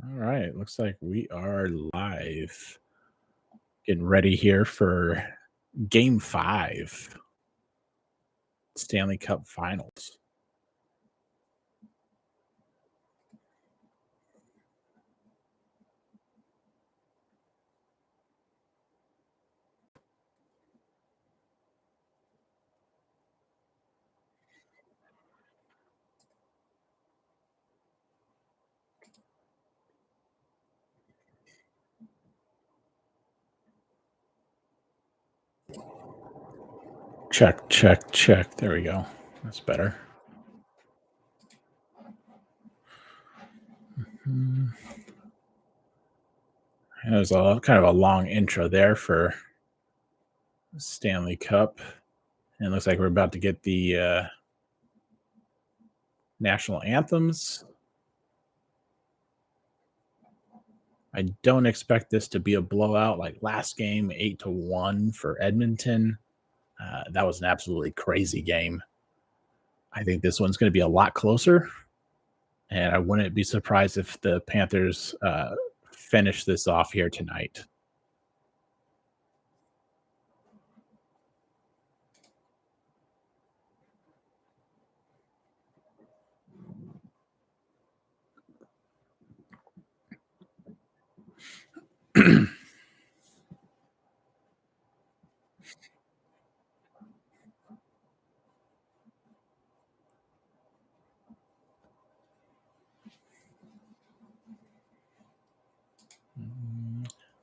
All right, looks like we are live. Getting ready here for game 5, Stanley Cup Finals. Check, check, check. There we go. That's better. Mm. There's a kind of a long intro there for Stanley Cup. And it looks like we're about to get the national anthems. I don't expect this to be a blowout like last game, 8-1 for Edmonton. That was an absolutely crazy game. I think this one's going to be a lot closer, and I wouldn't be surprised if the Panthers finish this off here tonight.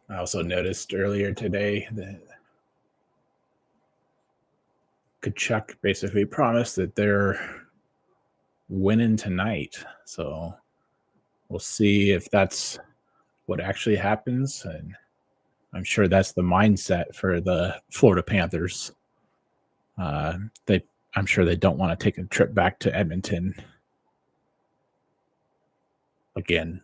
I also noticed earlier today that Kachuk basically promised that they're winning tonight. So we'll see if that's what actually happens. And I'm sure that's the mindset for the Florida Panthers. They, I'm sure they don't want to take a trip back to Edmonton again.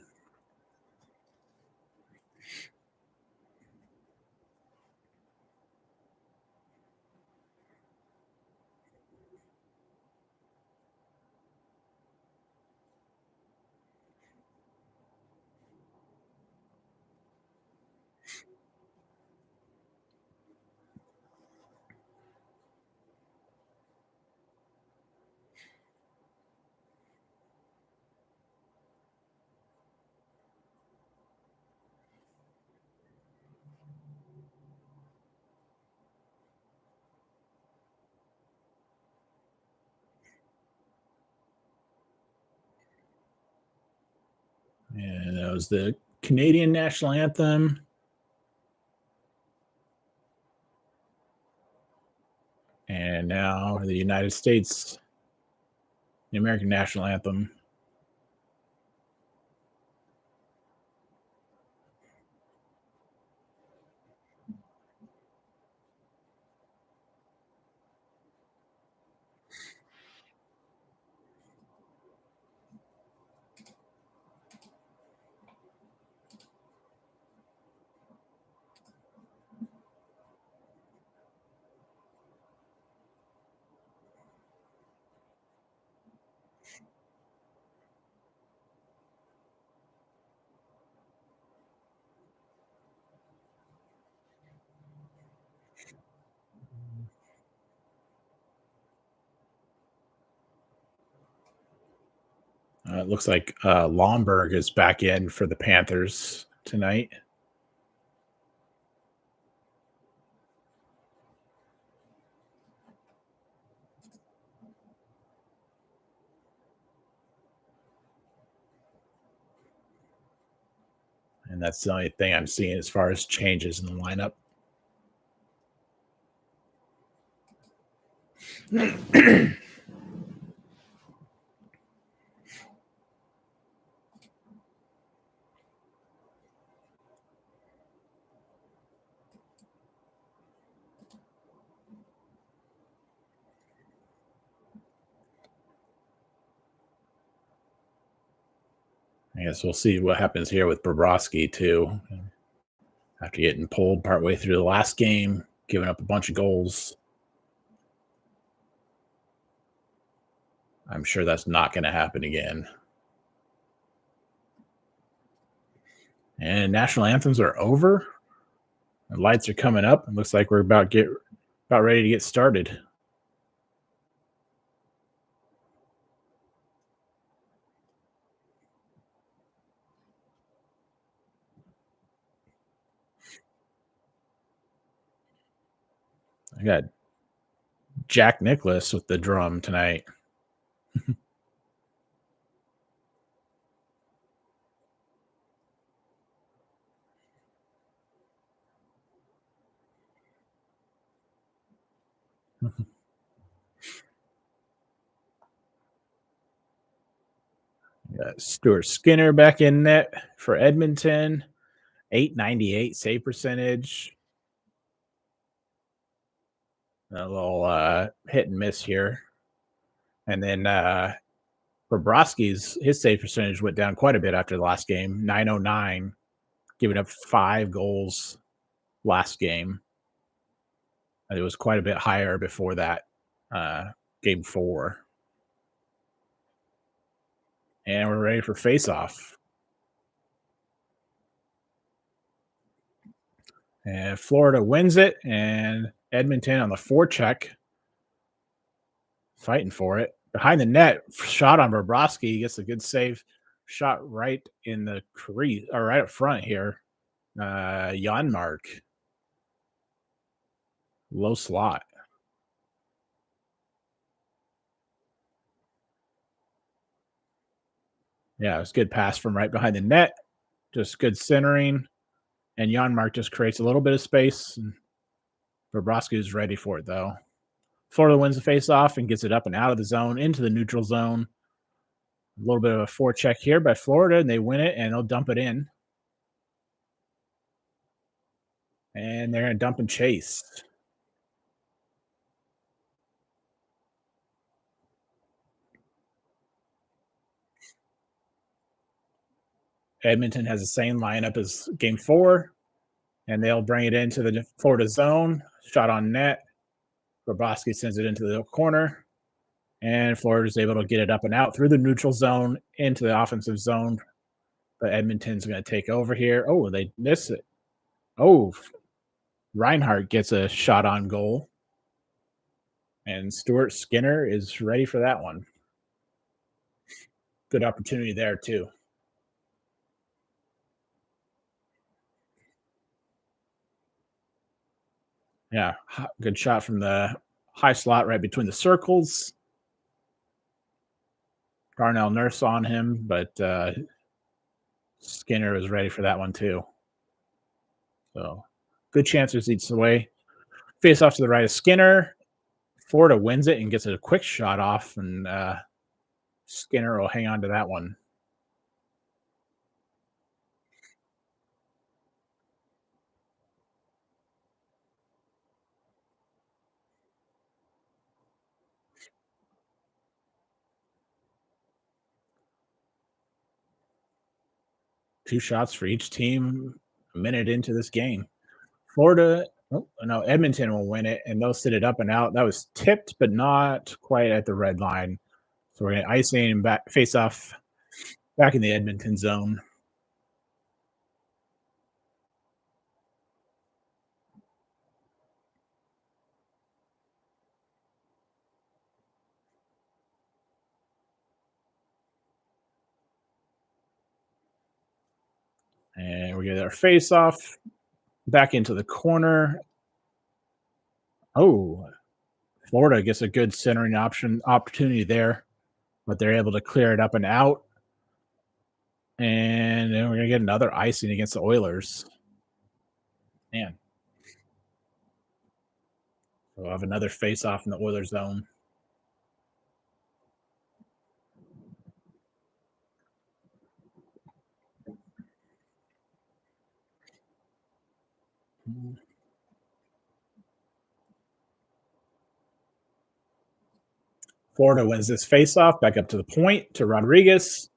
And that was the Canadian national anthem. And now the United States, the American national anthem. It looks like Lomberg is back in for the Panthers tonight. And that's the only thing I'm seeing as far as changes in the lineup. I guess we'll see what happens here with Bobrovsky, too. After getting pulled partway through the last game, giving up a bunch of goals. I'm sure that's not going to happen again. And national anthems are over. The lights are coming up. It looks like we're about ready to get started. I got Jack Nicholas with the drum tonight. Got Stuart Skinner back in net for Edmonton. 898 save percentage. A little hit and miss here. And then Bobrovsky's his save percentage went down quite a bit after the last game. 909, giving up 5 goals last game. It was quite a bit higher before that, game 4. And we're ready for face-off. And Florida wins it, and Edmonton on the forecheck, fighting for it. Behind the net, shot on Bobrovsky. He gets a good save. Shot right in the crease, or right up front here. Janmark. Low slot. Yeah, it was a good pass from right behind the net. Just good centering. And Janmark just creates a little bit of space. And Bobrovsky is ready for it, though. Florida wins the face-off and gets it up and out of the zone into the neutral zone. A little bit of a forecheck here by Florida, and they win it, and they'll dump it in. And they're going to dump and chase. Edmonton has the same lineup as game 4, and they'll bring it into the Florida zone. Shot on net. Bobrovsky sends it into the corner, and Florida is able to get it up and out through the neutral zone into the offensive zone. But Edmonton's going to take over here. Oh, they miss it. Oh, Reinhart gets a shot on goal. And Stuart Skinner is ready for that one. Good opportunity there, too. Yeah, good shot from the high slot right between the circles. Darnell Nurse on him, but Skinner was ready for that one, too. So good chances each way. Face off to the right of Skinner. Florida wins it and gets a quick shot off, and Skinner will hang on to that one. 2 shots for each team a minute into this game. Florida, oh, no, Edmonton will win it, and they'll sit it up and out. That was tipped, but not quite at the red line. So we're going to icing and back face off back in the Edmonton zone. And we get our face off back into the corner. Oh, Florida gets a good centering opportunity there, but they're able to clear it up and out. And then we're going to get another icing against the Oilers. Man. We'll have another face off in the Oilers zone. Florida wins this face-off back up to the point to Rodriguez.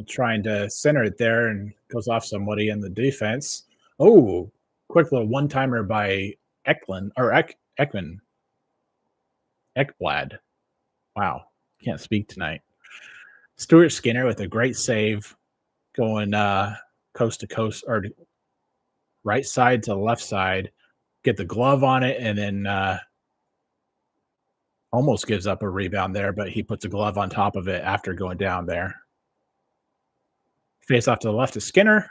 Trying to center it there and goes off somebody in the defense. Oh, quick little one-timer by Ekman. Ekblad. Wow, can't speak tonight. Stuart Skinner with a great save, going coast to coast or right side to left side, get the glove on it, and then almost gives up a rebound there, but he puts a glove on top of it after going down there. Face off to the left to Skinner.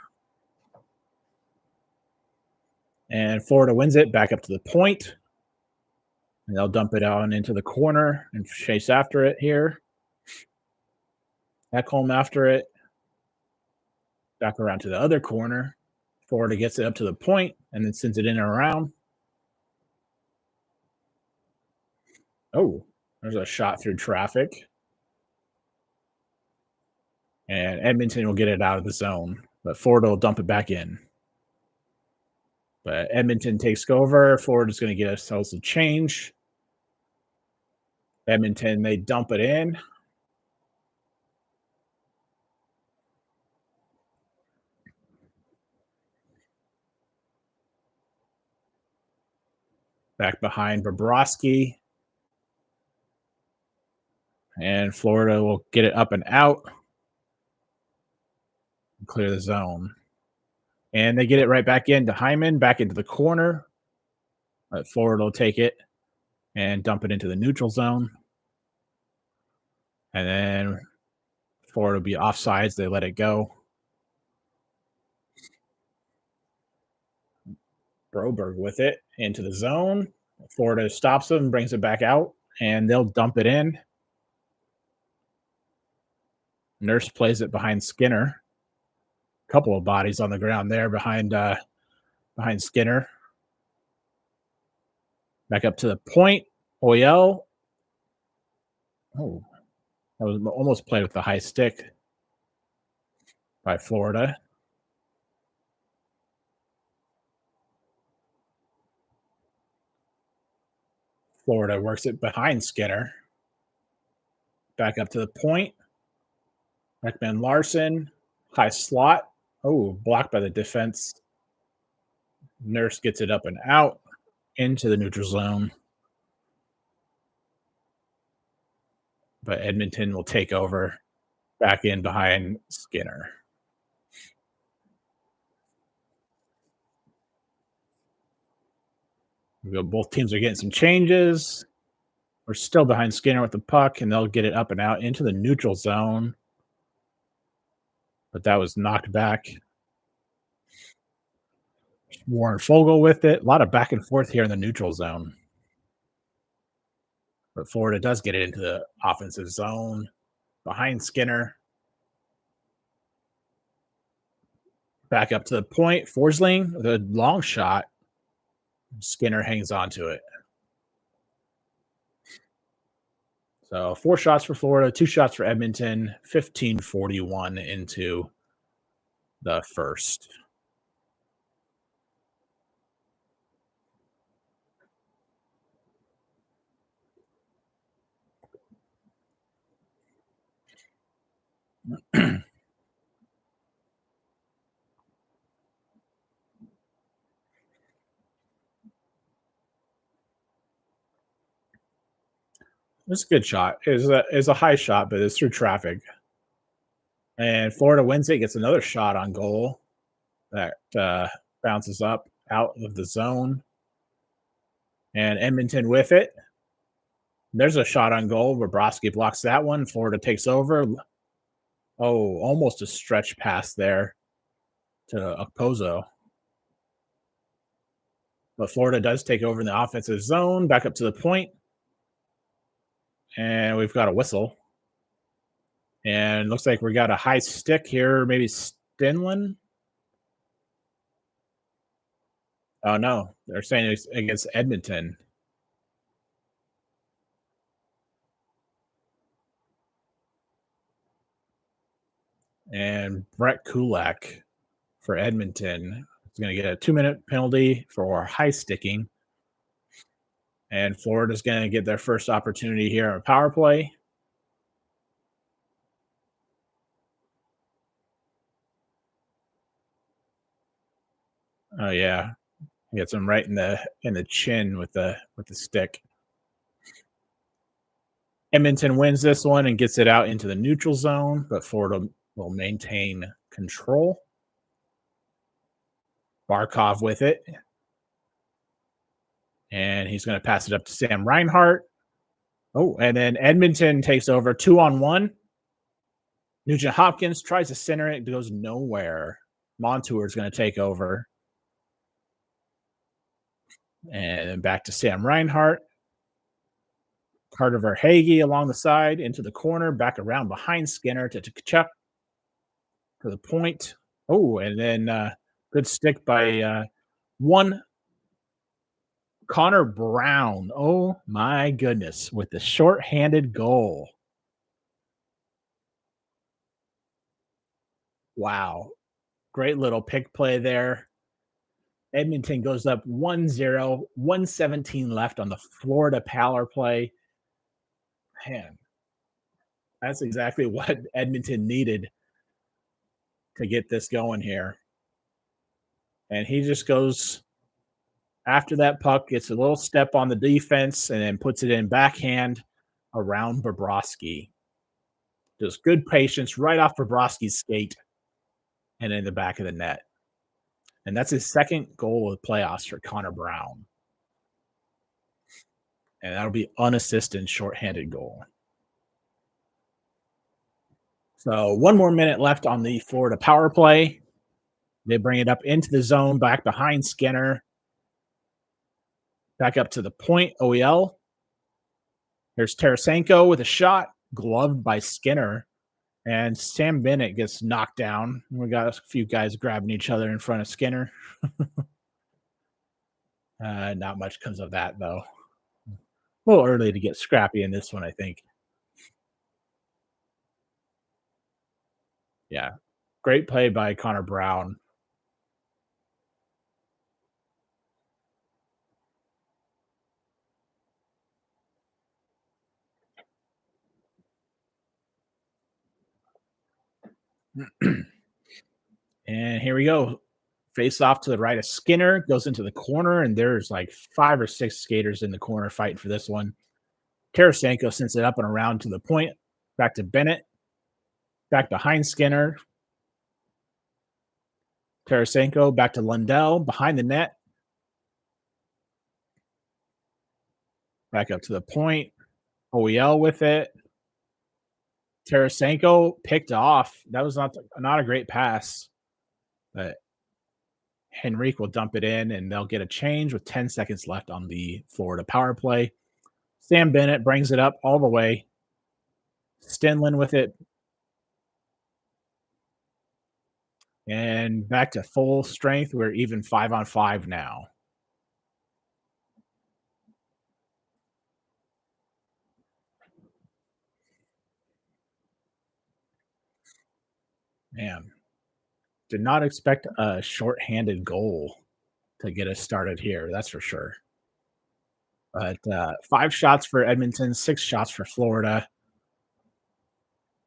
And Florida wins it back up to the point. And they'll dump it out into the corner and chase after it here. Ekholm after it. Back around to the other corner. Florida gets it up to the point and then sends it in and around. Oh, there's a shot through traffic. And Edmonton will get it out of the zone, but Florida will dump it back in. But Edmonton takes over. Florida's going to get ourselves a change. Edmonton, they dump it in. Back behind Bobrovsky. And Florida will get it up and out. Clear the zone. And they get it right back into Hyman, back into the corner. But Florida will take it and dump it into the neutral zone. And then Florida will be offsides. They let it go. Broberg with it into the zone. Florida stops them, brings it back out, and they'll dump it in. Nurse plays it behind Skinner. A couple of bodies on the ground there behind Skinner. Back up to the point. Oyel. Oh, that was almost played with the high stick by Florida. Florida works it behind Skinner. Back up to the point. Ekman Larson. High slot. Oh, blocked by the defense. Nurse gets it up and out into the neutral zone. But Edmonton will take over back in behind Skinner. Both teams are getting some changes. We're still behind Skinner with the puck, and they'll get it up and out into the neutral zone. But that was knocked back. Warren Fogle with it. A lot of back and forth here in the neutral zone. But Florida does get it into the offensive zone behind Skinner. Back up to the point. Forsling, the long shot. Skinner hangs on to it. So 4 shots for Florida, 2 shots for Edmonton, 15:41 into the first. It's a good shot. It's a high shot, but it's through traffic. And Florida wins it, gets another shot on goal that bounces up out of the zone. And Edmonton with it. There's a shot on goal. Bobrovsky blocks that one. Florida takes over. Oh, almost a stretch pass there to Okposo. But Florida does take over in the offensive zone, back up to the point. And we've got a whistle. And looks like we got a high stick here, maybe Stenlin. Oh, no. They're saying it's against Edmonton. And Brett Kulak for Edmonton is going to get a 2-minute penalty for high sticking. And Florida's going to get their first opportunity here on power play. Oh yeah, he gets him right in the chin with the stick. Edmonton wins this one and gets it out into the neutral zone, but Florida will maintain control. Barkov with it. And he's going to pass it up to Sam Reinhart. Oh, and then Edmonton takes over 2-on-1. Nugent Hopkins tries to center it, goes nowhere. Montour is going to take over. And then back to Sam Reinhart. Carter Verhaeghe along the side into the corner, back around behind Skinner to Tkachuk to the point. Oh, and then good stick by one Connor Brown. Oh my goodness, with the short-handed goal. Wow. Great little pick play there. Edmonton goes up 1-0, 117 left on the Florida power play. Man, that's exactly what Edmonton needed to get this going here. And he just goes after that puck, gets a little step on the defense, and then puts it in backhand around Bobrovsky. Just good patience right off Bobrovsky's skate and in the back of the net. And that's his second goal of the playoffs for Connor Brown. And that'll be unassisted shorthanded goal. So 1 more minute left on the Florida power play. They bring it up into the zone, back behind Skinner. Back up to the point, OEL. There's Tarasenko with a shot, gloved by Skinner. And Sam Bennett gets knocked down. We got a few guys grabbing each other in front of Skinner. Not much comes of that, though. A little early to get scrappy in this one, I think. Yeah. Great play by Connor Brown. And here we go. Face off to the right of Skinner, goes into the corner, and there's like 5 or 6 skaters in the corner fighting for this one. Tarasenko sends it up and around to the point. Back to Bennett. Back behind Skinner. Tarasenko back to Lundell behind the net. Back up to the point. OEL with it. Tarasenko picked off. That was not a great pass, but Henrique will dump it in, and they'll get a change with 10 seconds left on the Florida power play. Sam Bennett brings it up all the way. Stenlund with it. And back to full strength. We're even 5-on-5 now. Man, did not expect a shorthanded goal to get us started here. That's for sure. But 5 shots for Edmonton, 6 shots for Florida.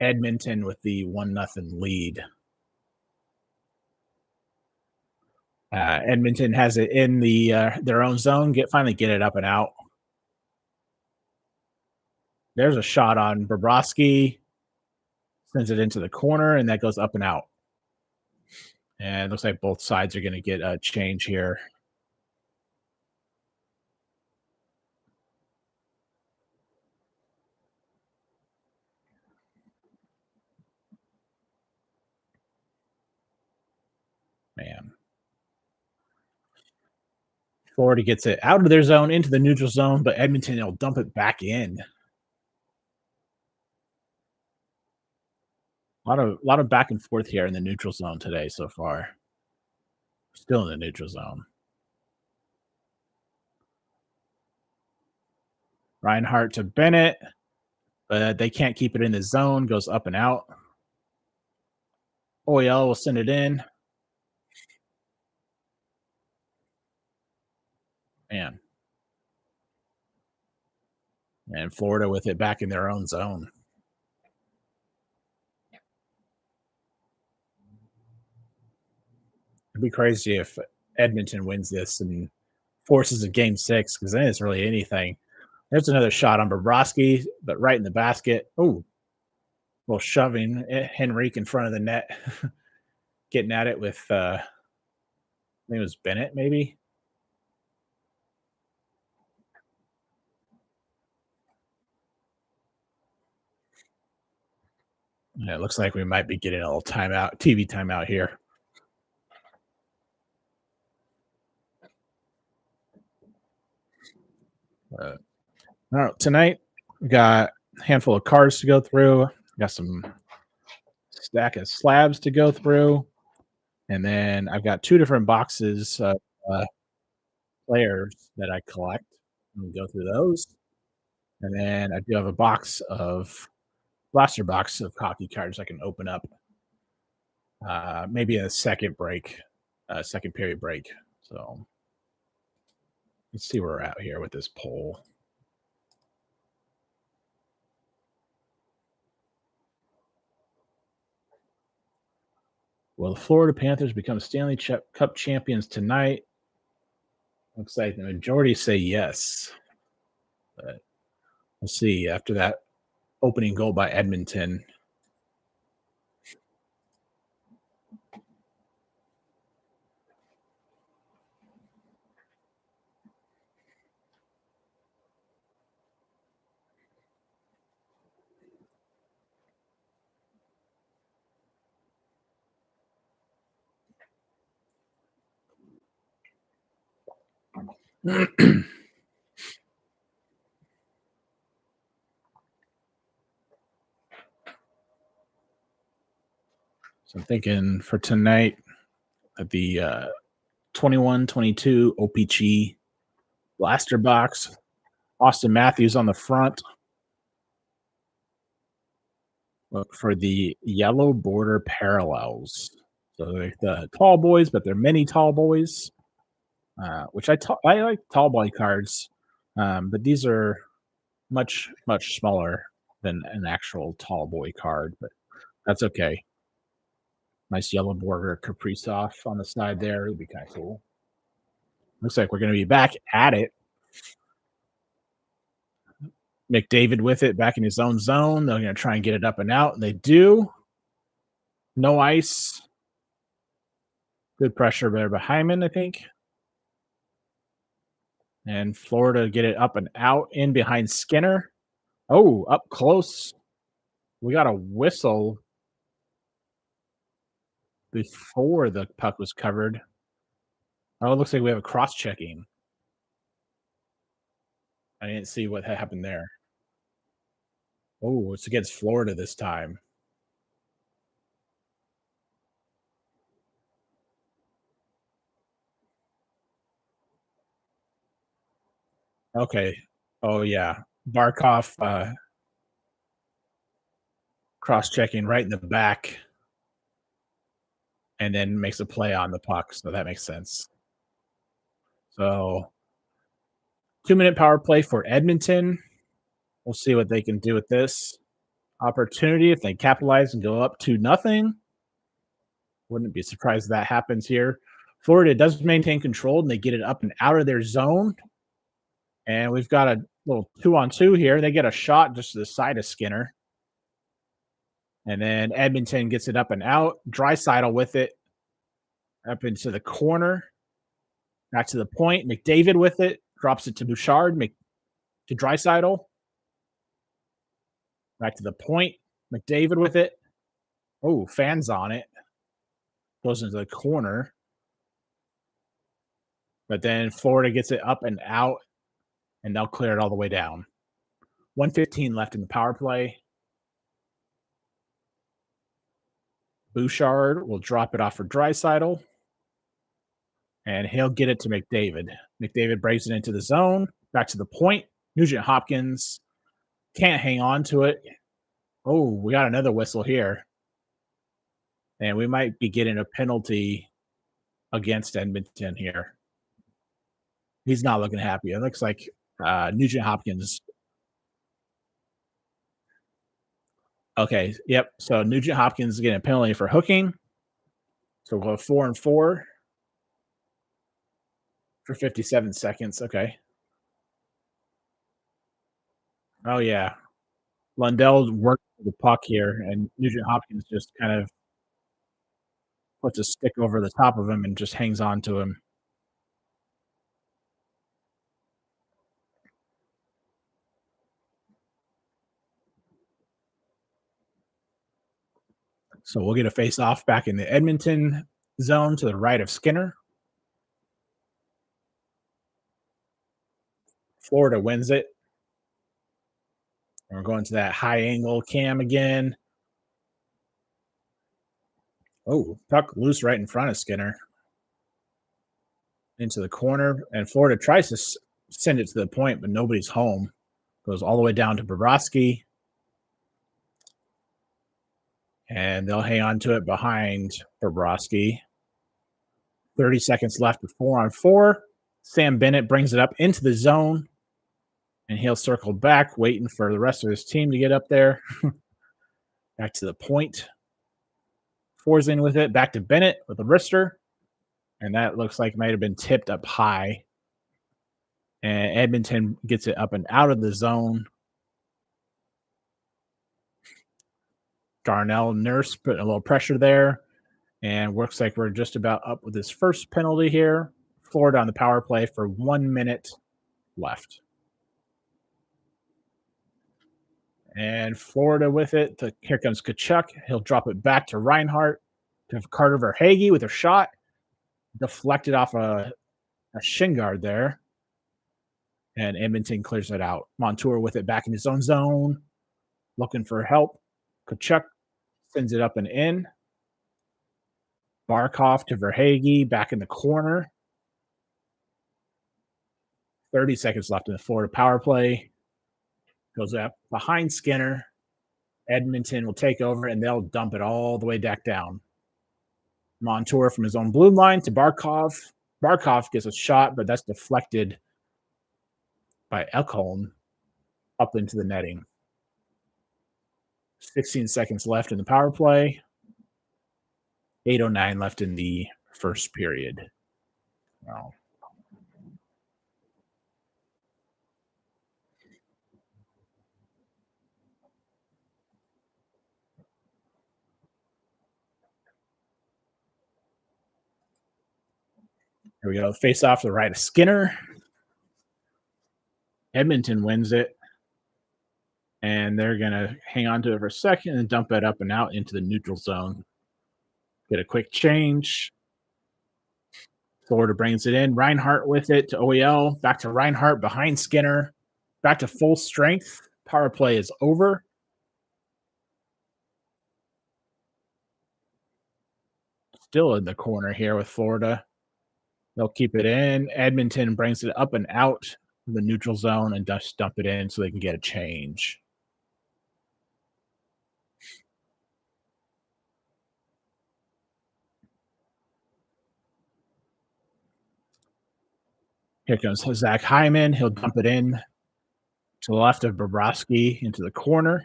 Edmonton with the 1-0 lead. Edmonton has it in their own zone. Finally get it up and out. There's a shot on Bobrovsky. Sends it into the corner, and that goes up and out. And it looks like both sides are going to get a change here. Man. Florida gets it out of their zone into the neutral zone, but Edmonton will dump it back in. A lot of back and forth here in the neutral zone today so far. Still in the neutral zone. Reinhart to Bennett, but they can't keep it in the zone. Goes up and out. OEL will send it in. Man. And Florida with it back in their own zone. It'd be crazy if Edmonton wins this and forces a game 6, because then it's really anything. There's another shot on Bobrovsky, but right in the basket. Oh, well, shoving Henrique in front of the net, getting at it with think it was Bennett, maybe? Yeah, it looks like we might be getting a little timeout, TV timeout here. Uh, all right, tonight we got a handful of cards to go through. Got some stack of slabs to go through, and then I've got two different boxes of uh, players that I collect. We go through those, and then I do have a box of blaster box of hockey cards I can open up. Maybe a second break, second period break. So let's see where we're at here with this poll. Will the Florida Panthers become Stanley Cup champions tonight? Looks like the majority say yes. But we'll see after that opening goal by Edmonton. So I'm thinking for tonight at the 21-22 OPG blaster box, Austin Matthews on the front. Look for the yellow border parallels. So they're the tall boys, but they're many tall boys, which I like tall boy cards, but these are much smaller than an actual tall boy card, but that's okay. Nice yellow border Kaprizov on the side there. It'd be kind of cool. Looks like we're going to be back at it. McDavid with it back in his own zone. They're going to try and get it up and out, and they do. No ice. Good pressure there by Hyman, I think. And Florida get it up and out in behind Skinner. Oh, up close. We got a whistle before the puck was covered. Oh, it looks like we have a cross checking. I didn't see what happened there. Oh, it's against Florida this time. Okay. Oh, yeah. Barkov cross checking right in the back and then makes a play on the puck. So that makes sense. So 2-minute power play for Edmonton. We'll see what they can do with this opportunity. If they capitalize and go up 2-0, wouldn't be surprised if that happens here. Florida does maintain control and they get it up and out of their zone. And we've got a little 2-on-2 here. They get a shot just to the side of Skinner. And then Edmonton gets it up and out. Draisaitl with it up into the corner. Back to the point. McDavid with it. Drops it to Bouchard. To Draisaitl. Back to the point. McDavid with it. Oh, fans on it. Goes into the corner. But then Florida gets it up and out, and they'll clear it all the way down. 1:15 left in the power play. Bouchard will drop it off for Draisaitl, and he'll get it to McDavid. McDavid breaks it into the zone, back to the point. Nugent Hopkins can't hang on to it. Oh, we got another whistle here. And we might be getting a penalty against Edmonton here. He's not looking happy. It looks like Nugent Hopkins. Okay, yep. So Nugent Hopkins is getting a penalty for hooking. So we'll go 4-4 for 57 seconds. Okay. Oh, yeah. Lundell worked the puck here, and Nugent Hopkins just kind of puts a stick over the top of him and just hangs on to him. So we'll get a face off back in the Edmonton zone to the right of Skinner. Florida wins it. And we're going to that high angle cam again. Oh, puck loose right in front of Skinner into the corner. And Florida tries to send it to the point, but nobody's home. Goes all the way down to Bobrovsky. And they'll hang on to it behind Bobrovsky. 30 seconds left with 4-on-4. Sam Bennett brings it up into the zone. And he'll circle back, waiting for the rest of his team to get up there. Back to the point. Fours in with it. Back to Bennett with a wrister. And that looks like it might have been tipped up high. And Edmonton gets it up and out of the zone. Darnell Nurse putting a little pressure there. And looks like we're just about up with this first penalty here. Florida on the power play for 1 minute left. And Florida with it. Here comes Tkachuk. He'll drop it back to Reinhart. To Carter Verhaeghe with a shot. Deflected off a shin guard there. And Edmonton clears it out. Montour with it back in his own zone. Looking for help. Tkachuk sends it up and in. Barkov to Verhaeghe back in the corner. 30 seconds left in the Florida power play. Goes up behind Skinner. Edmonton will take over, and they'll dump it all the way back down. Montour from his own blue line to Barkov. Barkov gets a shot, but that's deflected by Ekholm up into the netting. 16 seconds left in the power play. 8:09 left in the first period. Wow. Here we go. Face off to the right of Skinner. Edmonton wins it. And they're going to hang on to it for a second and dump it up and out into the neutral zone. Get a quick change. Florida brings it in. Reinhart with it to OEL. Back to Reinhart behind Skinner. Back to full strength. Power play is over. Still in the corner here with Florida. They'll keep it in. Edmonton brings it up and out of the neutral zone and just dump it in so they can get a change. Here comes Zach Hyman. He'll dump it in to the left of Bobrovsky into the corner.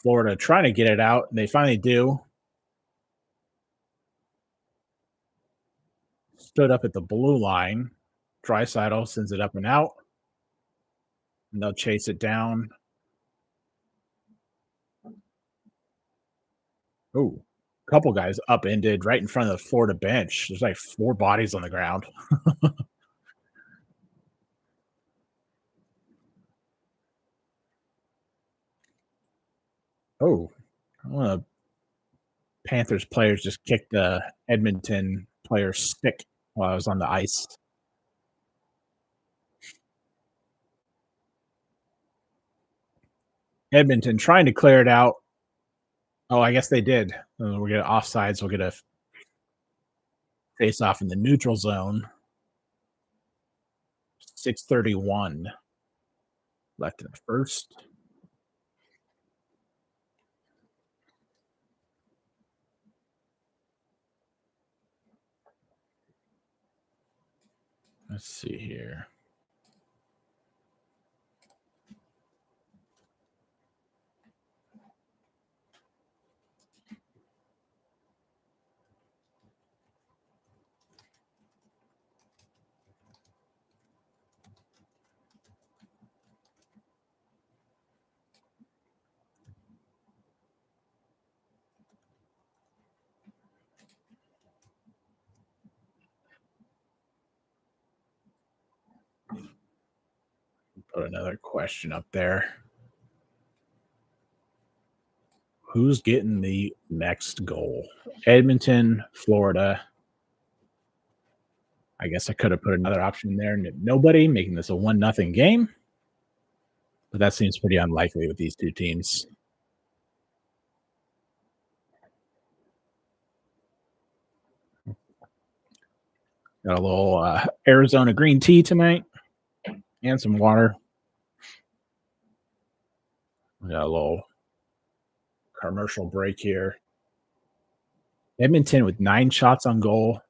Florida trying to get it out, and they finally do. Stood up at the blue line. Draisaitl sends it up and out. And they'll chase it down. Oh, a couple guys upended right in front of the Florida bench. There's like 4 bodies on the ground. Oh, one of the Panthers players just kicked the Edmonton player's stick while I was on the ice. Edmonton trying to clear it out. Oh, I guess they did. We'll get offsides. We'll get a face off in the neutral zone. 6:31 left in the first. Let's see here. Put another question up there. Who's getting the next goal? Edmonton, Florida. I guess I could have put another option in there. Nobody, making this a 1-0 game, but that seems pretty unlikely with these two teams. Got a little Arizona green tea tonight and some water. We got a little commercial break here. Edmonton with 9 shots on goal.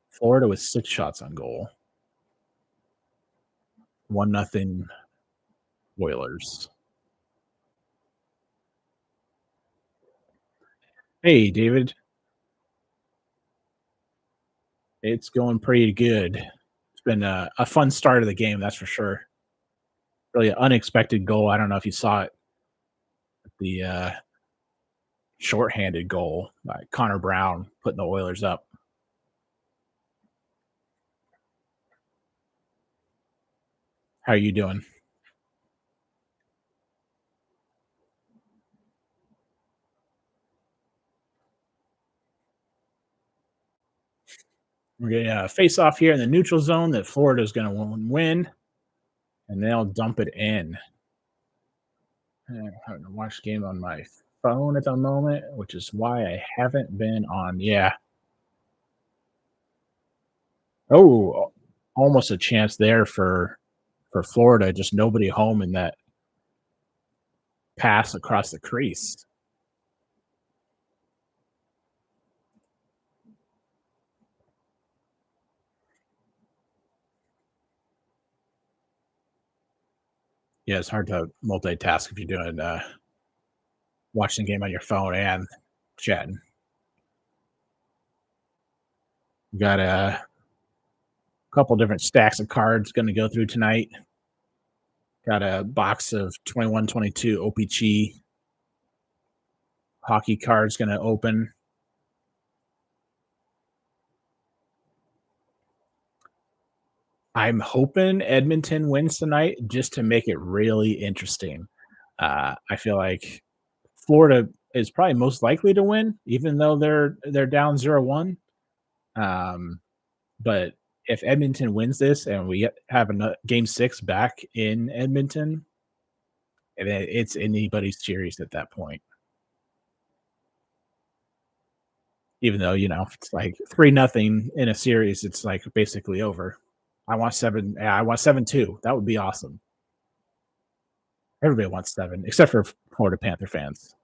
Florida with 6 shots on goal. 1-0 Oilers. Hey, David. It's going pretty good. It's been a fun start of the game, that's for sure. Really unexpected goal. I don't know if you saw it. The shorthanded goal by Connor Brown putting the Oilers up. How are you doing? We're getting a face off here in the neutral zone that Florida is going to win, and they'll dump it in. I'm having to watch the game on my phone at the moment, which is why I haven't been on. Yeah. Oh, almost a chance there for Florida. Just nobody home in that pass across the crease. Yeah, it's hard to multitask if you're doing watching the game on your phone and chatting. We got a couple different stacks of cards going to go through tonight. Got a box of 21-22 OPG hockey cards going to open. I'm hoping Edmonton wins tonight just to make it really interesting. I feel like Florida is probably most likely to win, even though they're down 0-1. Um, but if Edmonton wins this and we have a game 6 back in Edmonton, and it's anybody's series at that point. Even though it's like 3-0 in a series, it's like basically over. I want 7. Yeah, I want 7-2. That would be awesome. Everybody wants 7, except for Florida Panther fans.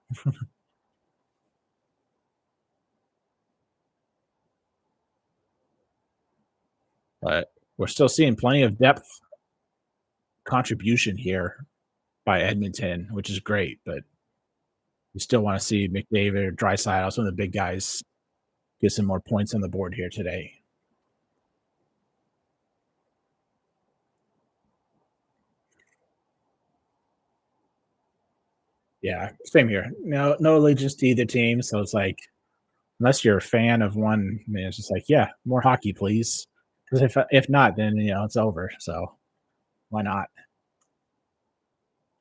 But we're still seeing plenty of depth contribution here by Edmonton, which is great. But you still want to see McDavid or Draisaitl, some of the big guys, get some more points on the board here today. Yeah, same here. No allegiance to either team, so it's like unless you're a fan of one, I mean, it's just like, yeah, more hockey, please. Because if not, then it's over. So why not?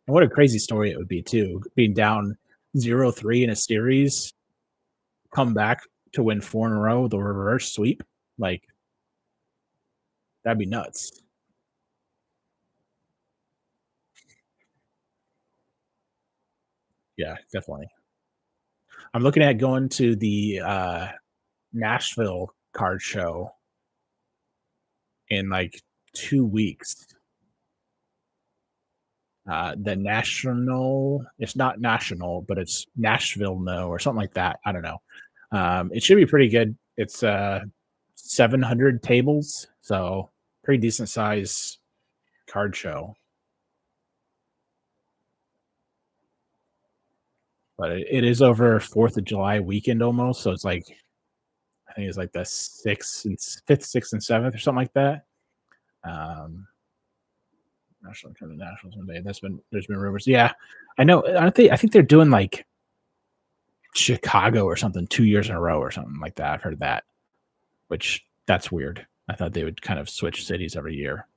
And what a crazy story it would be too, being down 0-3 in a series, come back to win 4 in a row with a reverse sweep. Like that'd be nuts. Yeah, definitely. I'm looking at going to the Nashville card show in like 2 weeks. The national, it's not national, but it's Nashville, no, or something like that. I don't know. It should be pretty good. It's 700 tables, so pretty decent size card show. But it is over 4th of July weekend almost, so it's like I think it's like the 5th, 6th, and 7th or something like that. Um, National kind of Nationals one day. There's been rumors. Yeah, I know. Aren't they? I think they're doing like Chicago or something 2 years in a row or something like that. I've heard that, which that's weird. I thought they would kind of switch cities every year.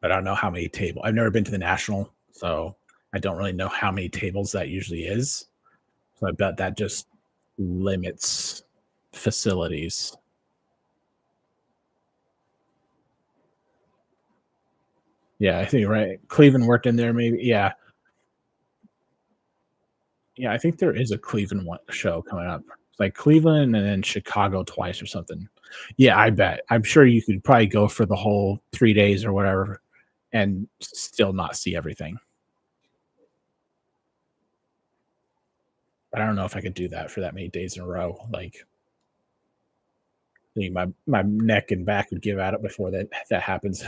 but I don't know how many table I've never been to the National, so I don't really know how many tables that usually is. So I bet that just limits facilities. Yeah, I think you're right. Cleveland worked in there maybe. Yeah. Yeah, I think there is a Cleveland one show coming up. It's like Cleveland and then Chicago twice or something. Yeah, I bet. I'm sure you could probably go for the whole 3 days or whatever and still not see everything. But I don't know if I could do that for that many days in a row. Like, I think my neck and back would give out before that happens.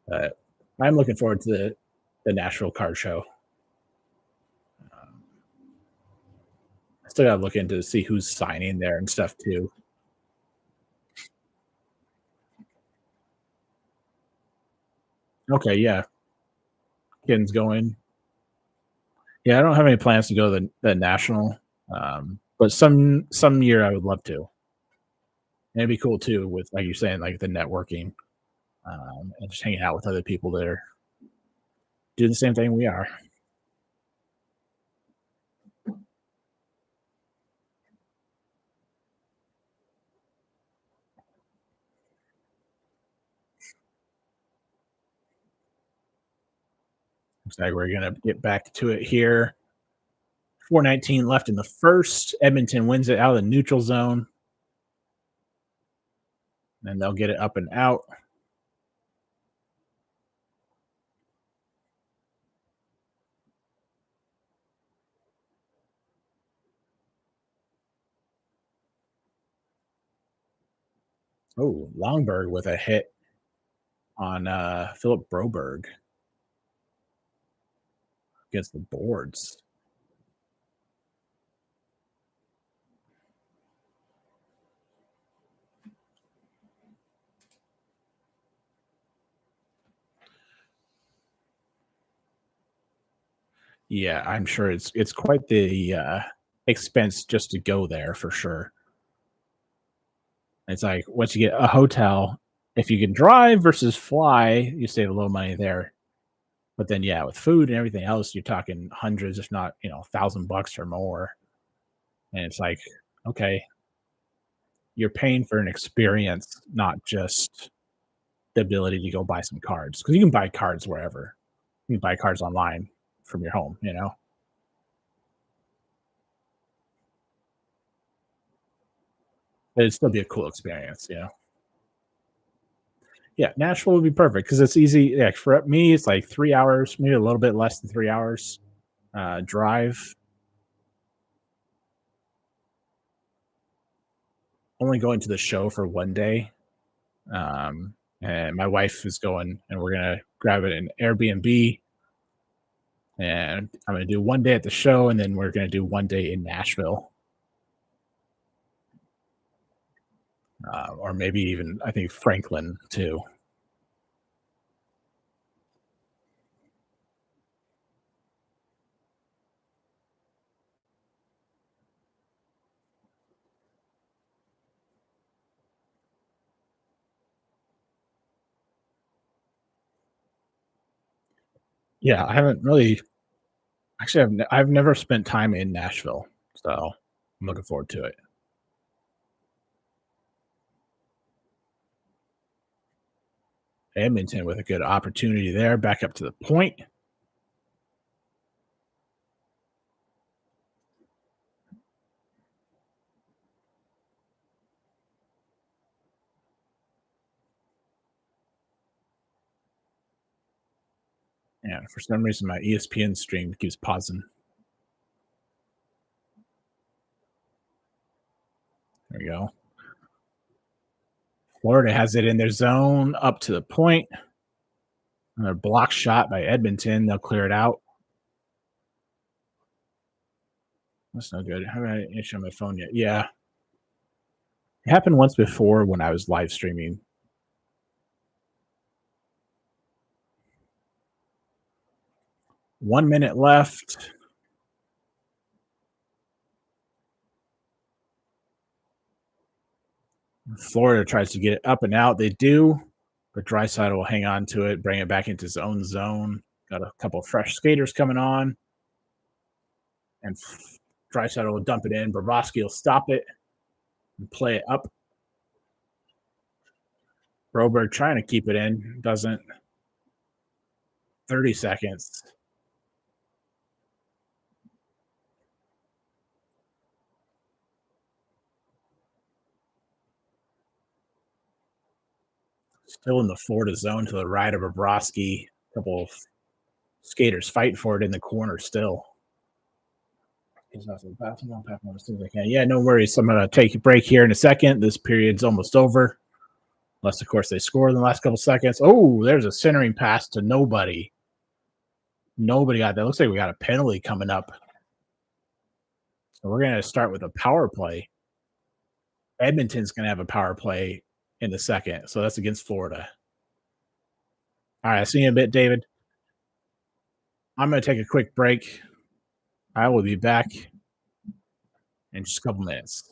But I'm looking forward to the Nashville Card Show. Um, I still gotta look into to see who's signing there and stuff too. Okay, yeah, Ken's going. Yeah, I don't have any plans to go to the national, but some year I would love to. And it'd be cool too with like you're saying, like the networking, and just hanging out with other people that are doing the same thing we are. Looks like we're gonna get back to it here. 4:19 left in the first. Edmonton wins it out of the neutral zone, and they'll get it up and out. Oh, Longberg with a hit on Philip Broberg against the boards. Yeah, I'm sure it's quite the expense just to go there for sure. It's like once you get a hotel, if you can drive versus fly, you save a little money there. But then, yeah, with food and everything else, you're talking hundreds, if not, 1,000 bucks or more. And it's like, okay, you're paying for an experience, not just the ability to go buy some cards. Because you can buy cards wherever. You can buy cards online from your home. But it'd still be a cool experience. Yeah, Nashville would be perfect because it's easy. Yeah, for me, it's like 3 hours, maybe a little bit less than 3 hours drive. Only going to the show for one day. And my wife is going, and we're gonna grab it in Airbnb, and I'm gonna do one day at the show, and then we're gonna do one day in Nashville, or maybe even I think Franklin too. Yeah, I haven't really actually. I've never spent time in Nashville, so I'm looking forward to it. Edmonton with a good opportunity there, back up to the point. And for some reason, my ESPN stream keeps pausing. There we go. Florida has it in their zone up to the point. Another block shot by Edmonton. They'll clear it out. That's no good. Have I issue on my phone yet? Yeah. It happened once before when I was live streaming. 1 minute left. Florida tries to get it up and out. They do, but Dryside will hang on to it, bring it back into his own zone. Got a couple of fresh skaters coming on, and Dryside will dump it in. Bobrovsky will stop it and play it up. Broberg trying to keep it in, doesn't. 30 seconds. Still in the Florida zone to the right of Bobrovsky. A couple of skaters fighting for it in the corner still. He's not to the bathroom. I'll pack one as soon as I can. Yeah, no worries. I'm going to take a break here in a second. This period's almost over. Unless, of course, they score in the last couple seconds. Oh, there's a centering pass to nobody. Nobody got that. Looks like we got a penalty coming up. So we're going to start with a power play. Edmonton's going to have a power play in the second. So that's against Florida. All right. I'll see you in a bit, David. I'm going to take a quick break. I will be back in just a couple minutes.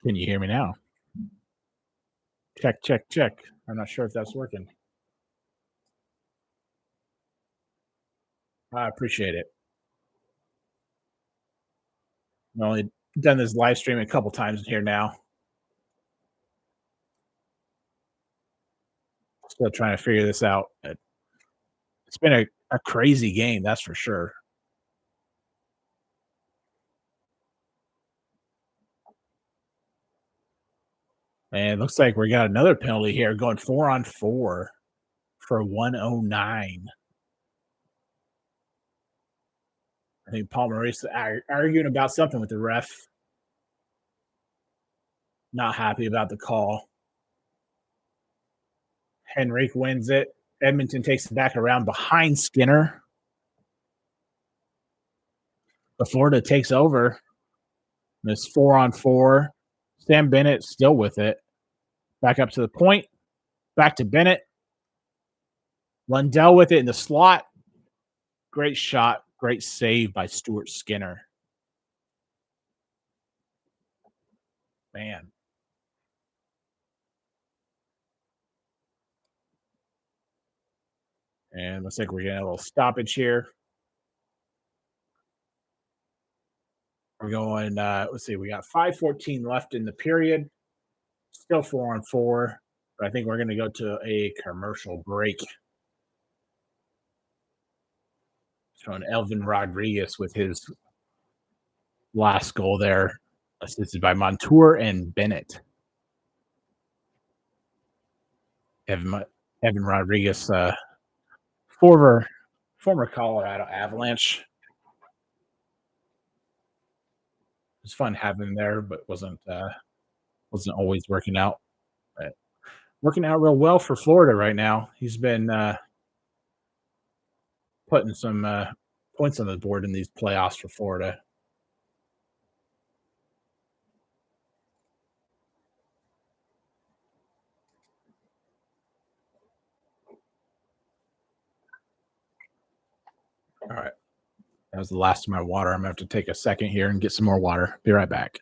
Can you hear me now? Check, check, check. I'm not sure if that's working. I appreciate it. I've only done this live stream a couple times here now. Still trying to figure this out. It's been a crazy game, that's for sure. And it looks like we got another penalty here going 4-on-4 for 109. I think Paul Maurice arguing about something with the ref. Not happy about the call. Henrique wins it. Edmonton takes it back around behind Skinner. But Florida takes over. It's 4-on-4. Sam Bennett still with it. Back up to the point. Back to Bennett. Lundell with it in the slot. Great shot. Great save by Stuart Skinner. Man. And looks like we're getting a little stoppage here. We're going, let's see, we got 5:14 left in the period. Still 4-on-4. But I think we're going to go to a commercial break. Showing Elvin Rodriguez with his last goal there, assisted by Montour and Bennett. Evan Rodriguez, former Colorado Avalanche. It was fun having him there, but wasn't always working out. But working out real well for Florida right now. He's been putting some points on the board in these playoffs for Florida. All right. That was the last of my water. I'm going to have to take a second here and get some more water. Be right back.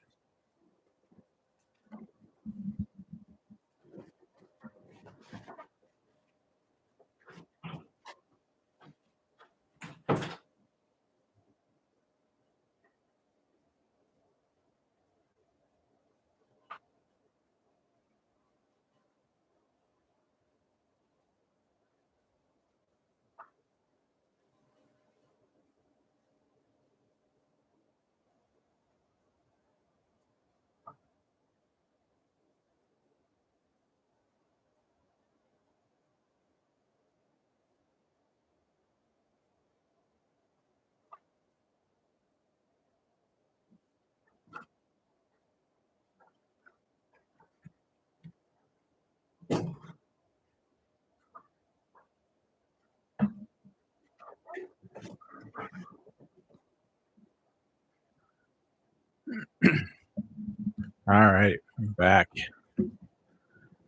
All right, I'm back.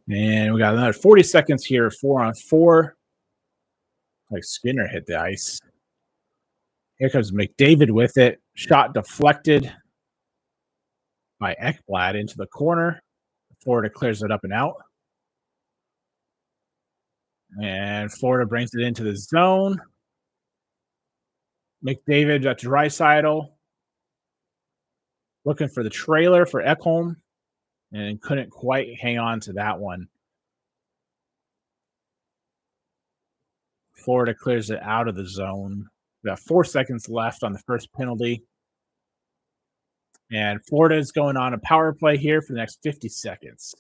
And we got another 40 seconds here, 4-on-4. Like Skinner hit the ice. Here comes McDavid with it. Shot deflected by Ekblad into the corner. Florida clears it up and out. And Florida brings it into the zone. McDavid at Draisaitl. Looking for the trailer for Ekholm. And couldn't quite hang on to that one. Florida clears it out of the zone. We got 4 seconds left on the first penalty. And Florida is going on a power play here for the next 50 seconds.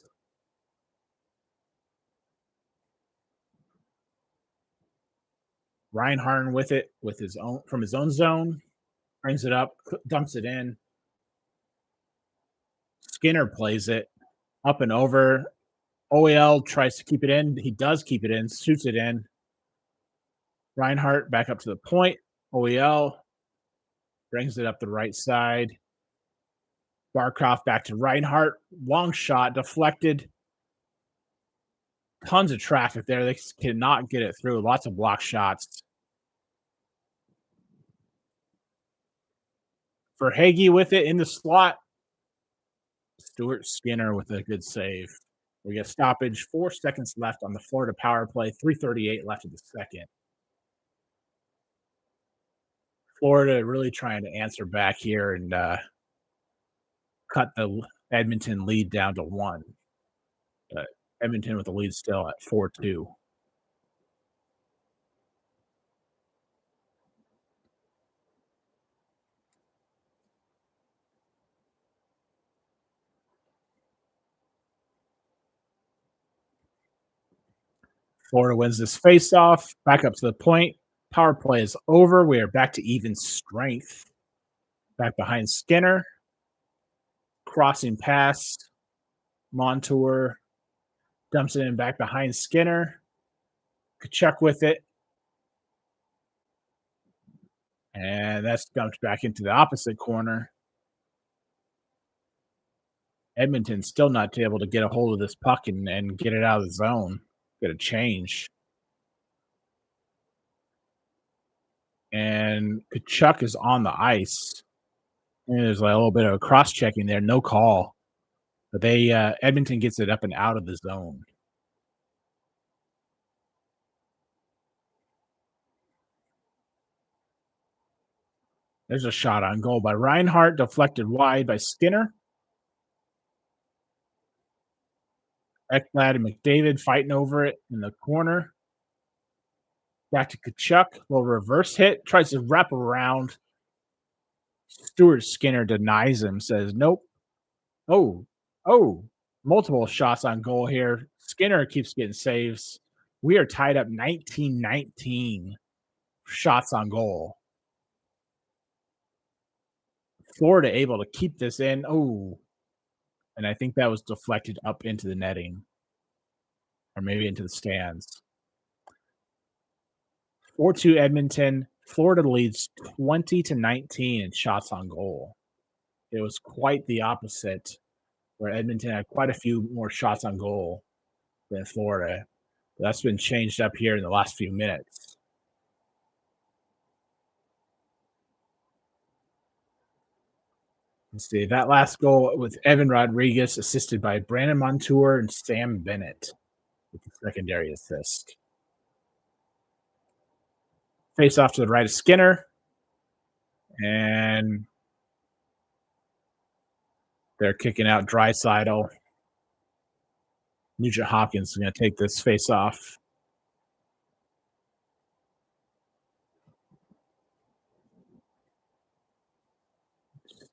Reinhart with it with his own from his own zone. Brings it up, dumps it in. Skinner plays it up and over. OEL tries to keep it in. He does keep it in, shoots it in. Reinhart back up to the point. OEL brings it up the right side. Barkov back to Reinhart. Long shot, deflected. Tons of traffic there. They cannot get it through. Lots of block shots. For Hagee with it in the slot. Stuart Skinner with a good save. We get stoppage, 4 seconds left on the Florida power play, 3:38 left in the second. Florida really trying to answer back here and cut the Edmonton lead down to 1. But Edmonton with the lead still at 4-2. Florida wins this faceoff, back up to the point. Power play is over. We are back to even strength. Back behind Skinner, crossing pass. Montour dumps it in back behind Skinner. Kachuk with it. And that's dumped back into the opposite corner. Edmonton still not able to get a hold of this puck and get it out of the zone. Get a change. And Kachuk is on the ice. And there's like a little bit of cross checking there, no call. But they Edmonton gets it up and out of the zone. There's a shot on goal by Reinhart, deflected wide by Skinner. Ekblad and McDavid fighting over it in the corner. Back to Kachuk, little reverse hit, tries to wrap around. Stuart Skinner denies him, says nope. Oh, oh, multiple shots on goal here. Skinner keeps getting saves. We are tied up 19-19 shots on goal. Florida able to keep this in. Oh, and I think that was deflected up into the netting or maybe into the stands. 4-2 Edmonton. Florida leads 20-19 in shots on goal. It was quite the opposite, where Edmonton had quite a few more shots on goal than Florida. That's been changed up here in the last few minutes. Let's see. That last goal with Evan Rodriguez, assisted by Brandon Montour and Sam Bennett with the secondary assist. Face off to the right of Skinner. And they're kicking out Draisaitl. Nugent Hopkins is going to take this face off.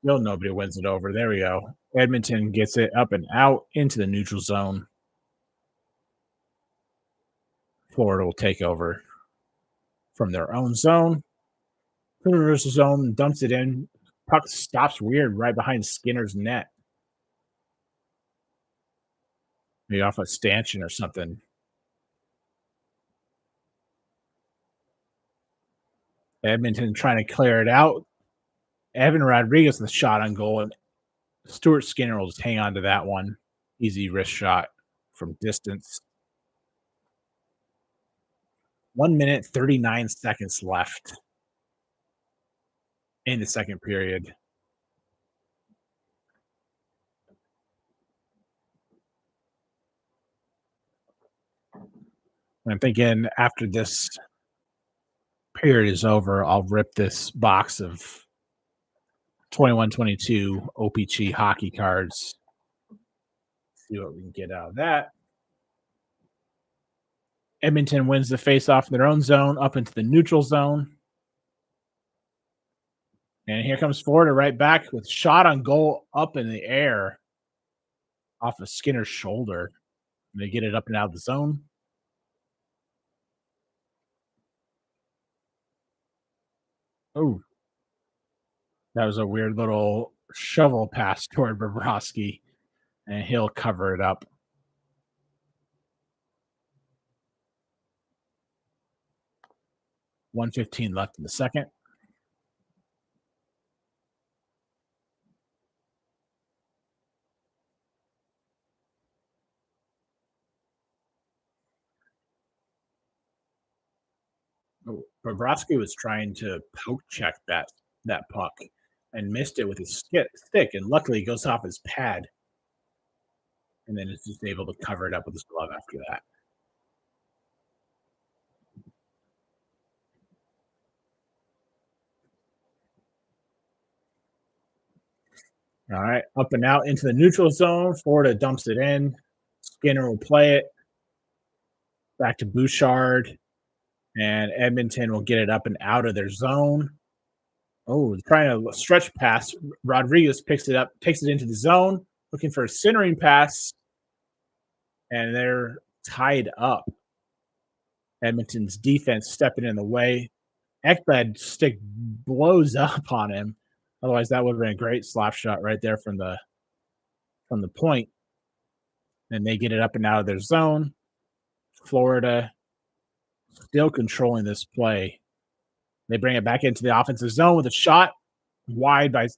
Still nobody wins it over. There we go. Edmonton gets it up and out into the neutral zone. Florida will take over from their own zone. Criminal zone dumps it in. Puck stops weird right behind Skinner's net. Maybe off a stanchion or something. Edmonton trying to clear it out. Evan Rodriguez with a shot on goal, and Stuart Skinner will just hang on to that one. Easy wrist shot from distance. 1 minute, 39 seconds left in the second period. I'm thinking after this period is over, I'll rip this box of 21-22 OPG hockey cards. See what we can get out of that. Edmonton wins the face-off in their own zone up into the neutral zone. And here comes Florida right back with shot on goal up in the air off of Skinner's shoulder. They get it up and out of the zone. Oh, that was a weird little shovel pass toward Bobrovsky, and he'll cover it up. .115 left in the second. Oh, Bobrovsky was trying to poke check that puck and missed it with his stick, and luckily it goes off his pad. and then is just able to cover it up with his glove after that. All right, up and out into the neutral zone. Florida dumps it in. Skinner will play it back to Bouchard, and Edmonton will get it up and out of their zone. Oh, trying to stretch pass. Rodriguez picks it up, takes it into the zone, looking for a centering pass, and they're tied up. Edmonton's defense stepping in the way. Ekblad stick blows up on him. Otherwise, that would have been a great slap shot right there from the point. And they get it up and out of their zone. Florida still controlling this play. They bring it back into the offensive zone with a shot wide by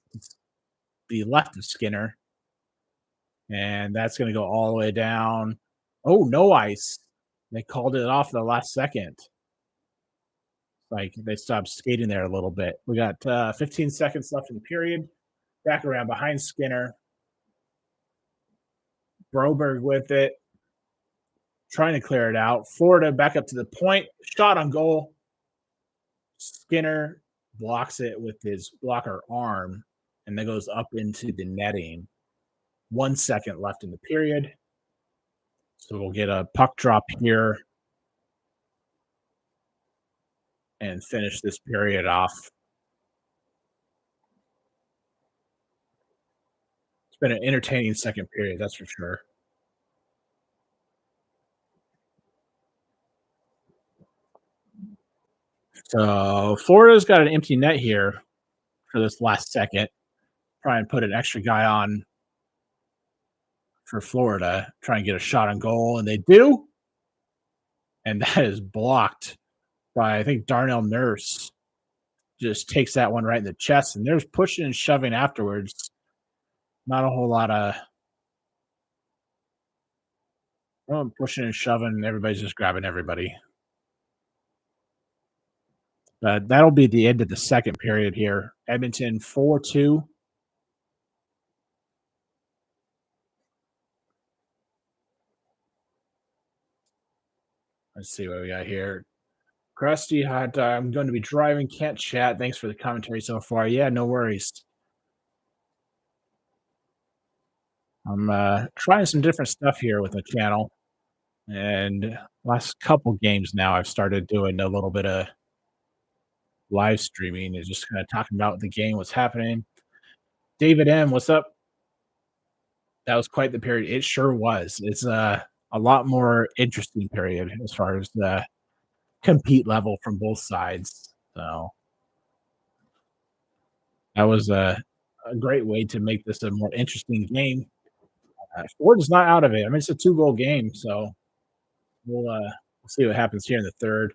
the left of Skinner. And that's going to go all the way down. Oh, no ice. They called it off in the last second. Like they stopped skating there a little bit. We got 15 seconds left in the period. Back around behind Skinner. Broberg with it. Trying to clear it out. Florida back up to the point. Shot on goal. Skinner blocks it with his blocker arm and then goes up into the netting. 1 second left in the period. So we'll get a puck drop here and finish this period off. It's been an entertaining second period, that's for sure. So Florida's got an empty net here for this last second. Try and put an extra guy on for Florida, try and get a shot on goal, and they do. And that is blocked by, I think, Darnell Nurse. Just takes that one right in the chest, and there's pushing and shoving afterwards. Not a whole lot of pushing and shoving. Everybody's just grabbing everybody. But that'll be the end of the second period here. Edmonton 4-2. Let's see what we got here. Krusty Hot Dog, I'm going to be driving, can't chat. Thanks for the commentary so far. Yeah, no worries. I'm trying some different stuff here with the channel. And last couple games now, I've started doing a little bit of live streaming and just kind of talking about the game, what's happening. David M, what's up? That was quite the period. It sure was. It's a lot more interesting period as far as the compete level from both sides. So that was a great way to make this a more interesting game. Ford is not out of it. I mean, it's a 2-goal game, so we'll see what happens here in the third.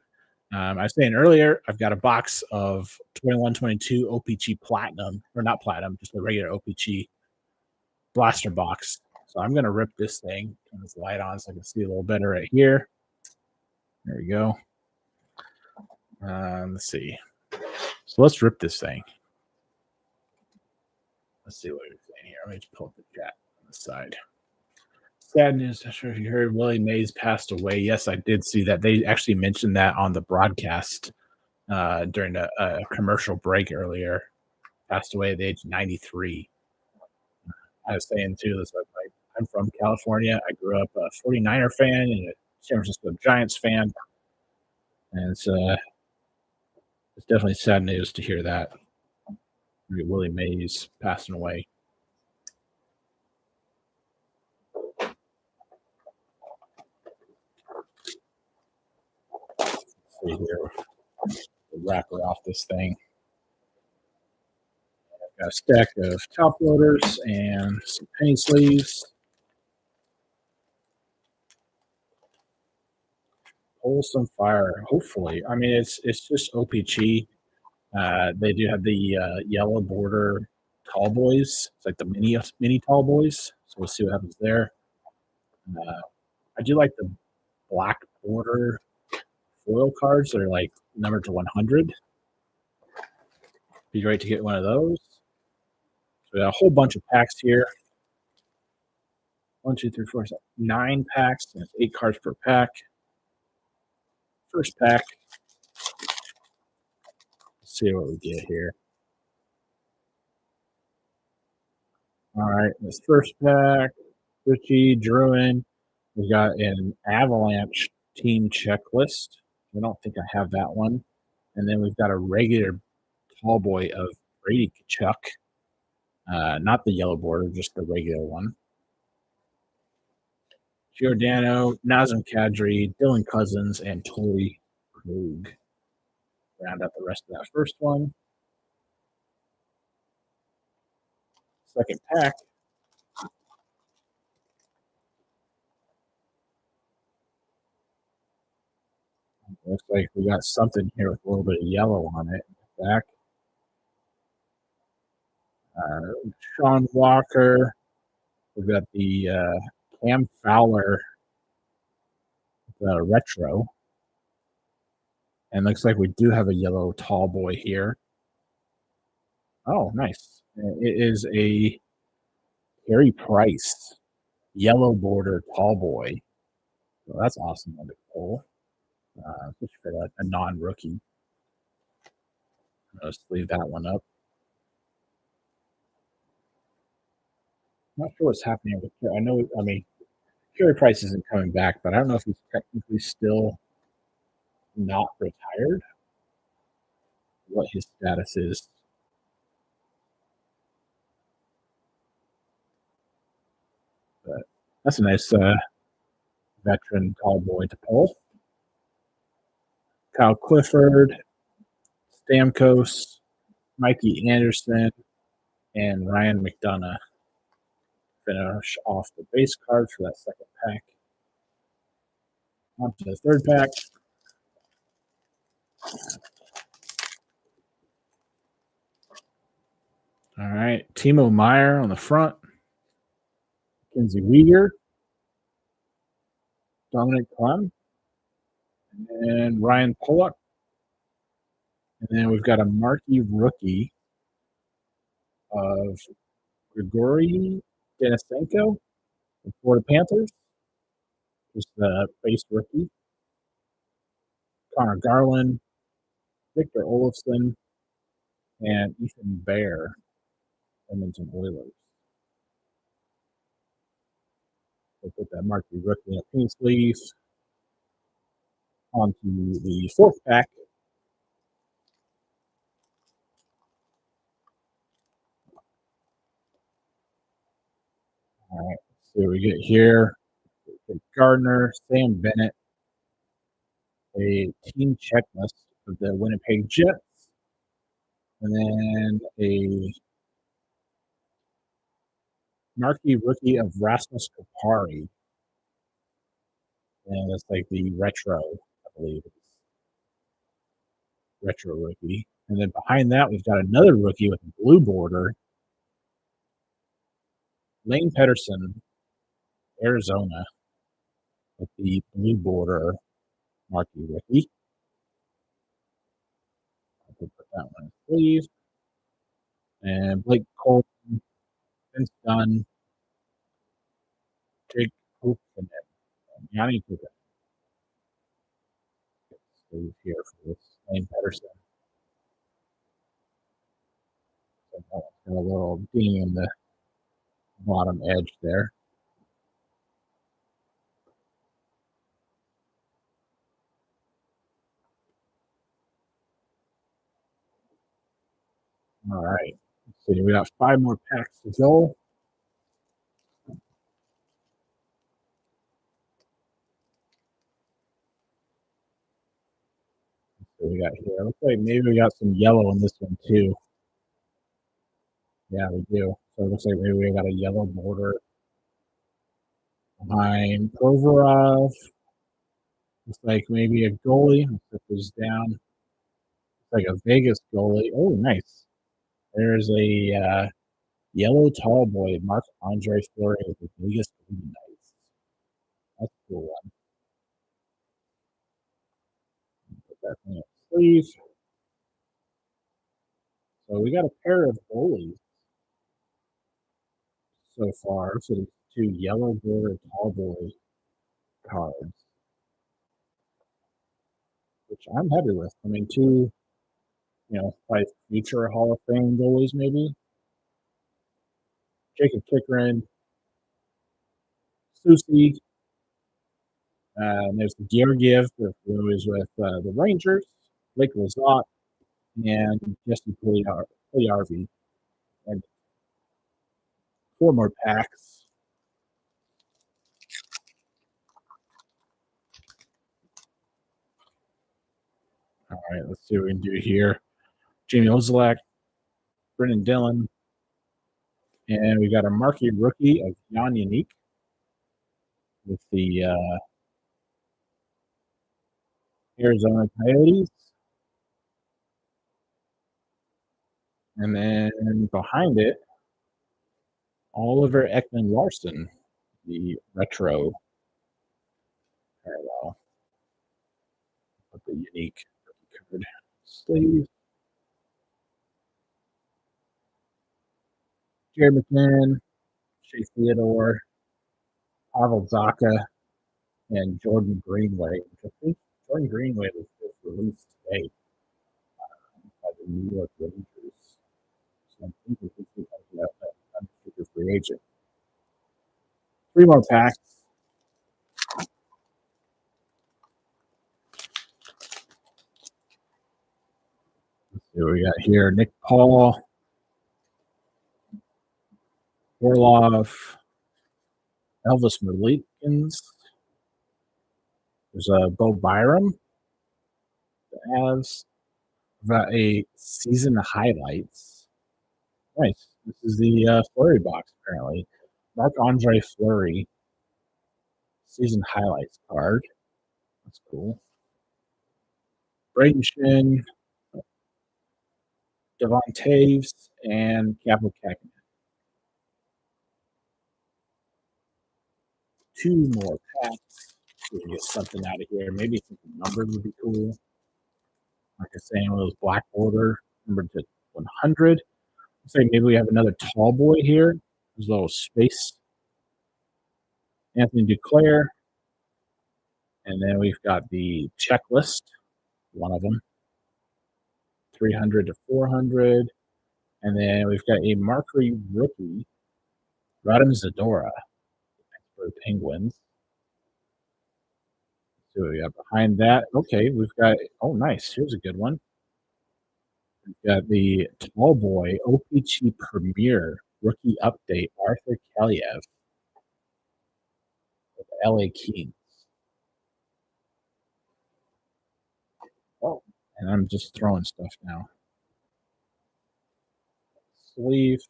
I was saying earlier, I've got a box of 21-22 OPG Platinum, or not Platinum, just a regular OPG blaster box. So I'm going to rip this thing, turn this light on so I can see a little better right here. There we go. Let's see. So let's rip this thing. Let's see what we're saying here. Let me just pull up the chat on the side. Sad news. I'm not sure if you heard Willie Mays passed away. Yes, I did see that. They actually mentioned that on the broadcast during a commercial break earlier. Passed away at the age of 93. I was saying too, this like I'm from California. I grew up a 49er fan and a San Francisco Giants fan, and it's definitely sad news to hear that Willie Mays passing away. Let's see here, wrap her off this thing. I've got a stack of top loaders and some penny sleeves. Wholesome Fire, hopefully. I mean, it's just OPG. They do have the yellow border tall boys. It's like the mini tall boys. So we'll see what happens there. I do like the black border foil cards that are like numbered to 100. Be great to get one of those. So we got a whole bunch of packs here. One, two, three, four, 9 packs. And it's 8 cards per pack. First pack. Let's see what we get here. All right, this first pack, Richie, Druin. We got an Avalanche team checklist. I don't think I have that one. And then we've got a regular tall boy of Brady Kachuk. Not the yellow border, just the regular one. Giordano, Nazem Kadri, Dylan Cousins, and Torrey Krug. Round out the rest of that first one. Second pack. Looks like we got something here with a little bit of yellow on it. Back. Sean Walker. We've got the Cam Fowler retro. And looks like we do have a yellow tall boy here. Oh, nice. It is a Carey Price yellow border tall boy. So that's awesome to pull. Especially for a non-rookie. Let's leave that one up. Not sure what's happening with Carey. I mean, Carey Price isn't coming back, but I don't know if he's technically still not retired. What his status is. But that's a nice veteran tall boy to pull. Kyle Clifford, Stamkos, Mikey Anderson, and Ryan McDonough finish off the base cards for that second pack. On to the third pack. All right, Timo Meyer on the front, Kenzie Weegar, Dominic Clem, and Ryan Pollock. And then we've got a marquee rookie of Grigory Denisenko for the Panthers. Just the base rookie. Connor Garland, Victor Olofsson, and Ethan Bear, Edmonton Oilers. We'll put that marquee rookie in a pink sleeve. Onto the fourth pack. All right, let's see what we get here. Gardner, Sam Bennett, a team checklist of the Winnipeg Jets, and then a marquee rookie of Rasmus Kupari. And that's like the retro, I believe. Retro rookie. And then behind that, we've got another rookie with a blue border. Lane Pedersen, Arizona, with the blue border marquee rookie. I'll put that one in sleeve. And Blake Colton, Vince Dunn, Jake Kukonen, and Yanni Kukonen. Sleeve here for this Lane Pedersen. So got a little ding in the bottom edge there. All right. Let's see. We got 5 more packs to go. What we got here? Looks like maybe we got some yellow in this one too. Yeah, we do. So it looks like maybe we got a yellow border behind Provorov. Looks like maybe a goalie. Let's put this down. It's like a Vegas goalie. Oh, nice. There's a yellow tall boy, Marc Andre Fleury with the Vegas Golden Knights. That's a cool one. Put that thing in sleeve. So we got a pair of goalies so far. So 2 yellow border tall boy cards, which I'm happy with. I mean, 2, probably future Hall of Fame goalies maybe. Jacob Chikrin, Susi, there's Georgiev, who is with the Rangers, Blake Lizotte, and Jesse Puljujarvi. And 4 more packs. All right, let's see what we can do here. Jamie Ozolak, Brendan Dillon, and we got a marquee rookie of Jan Yannick with the Arizona Coyotes. And then behind it, Oliver Ekman-Larsson, the retro parallel with the unique card sleeve. Jared McMahon, Shea Theodore, Pavel Zacha, and Jordan Greenway, which I think Jordan Greenway was just released today by the New York Rangers. So I think this is an unrestricted free agent. 3 more packs. Let's see what we got here. Nick Paul, Orlov, Elvis Merzlikins. There's a Bo Byram. The Avs. We've got a season highlights. Nice. This is the Fleury box, apparently. Marc-Andre Fleury season highlights card. That's cool. Braden Shin, Devon Taves, and Capo Kakinen. 2 more packs. So we can get something out of here. Maybe something numbered would be cool. Like I say, one of those black border numbered to 100. Looks like maybe we have another tall boy here. There's a little space. Anthony Duclair. And then we've got the checklist, one of them, 300 to 400. And then we've got a marquee rookie, Radim Zadora, for the Penguins. So we got behind that. Okay, we've got, oh, nice. Here's a good one. We've got the tall boy, OPG Premier rookie update, Arthur Kaliev with the LA Kings. Oh, and I'm just throwing stuff now. Sleeve.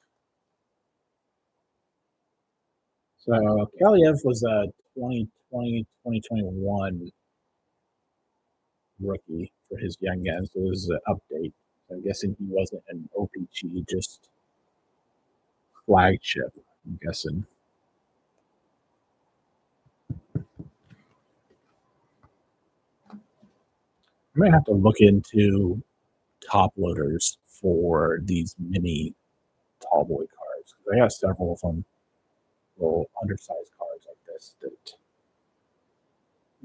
So Kaliev was a 2020, 2021 rookie for his young guns. So it was an update. So I'm guessing he wasn't an OPG, just flagship, I'm guessing. I might have to look into top loaders for these mini tall boy cards. I have several of them, little undersized cards like this that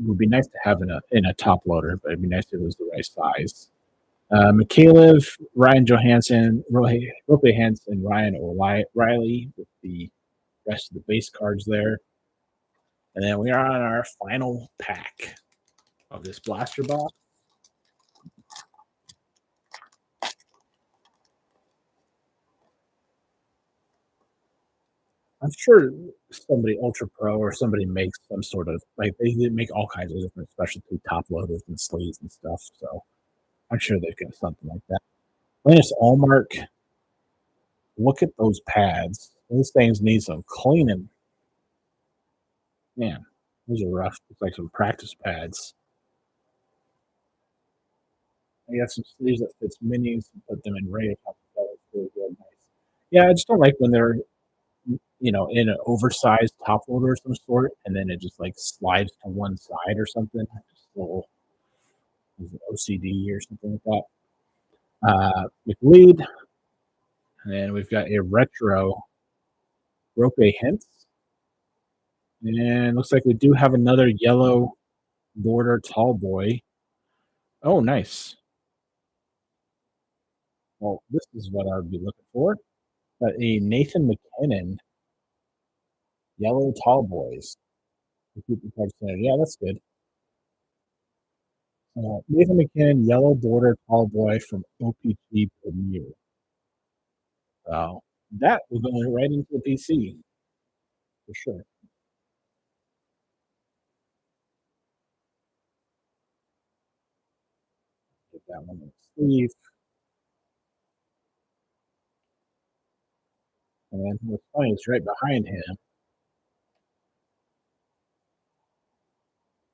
would be nice to have in a top loader, but it'd be nice if it was the right size. Mikheyev, Ryan Johansson, Rope Hansen, Ryan O'Reilly with the rest of the base cards there. And then we are on our final pack of this blaster box. I'm sure somebody Ultra Pro or somebody makes some sort of, like, they make all kinds of different specialty top loaders and sleeves and stuff. So I'm sure they've got something like that. Linus Allmark, look at those pads. Those things need some cleaning. Man, those are rough. It's like some practice pads. I got some sleeves that fits minis and put them in Ray. Really good, nice. Yeah, I just don't like when they're in an oversized top loader of some sort, and then it just like slides to one side or something. Just a little OCD or something like that. McLeod, and then we've got a retro Rope Hintz And looks like we do have another yellow border tall boy. Oh, nice. Well, this is what I would be looking for. A Nathan McKinnon yellow tall boys. Yeah, that's good. Nathan McKinnon yellow border tall boy from OPG Premier. Wow, that will go right into the PC for sure. Get that one in the sleeve. And then what's funny is right behind him,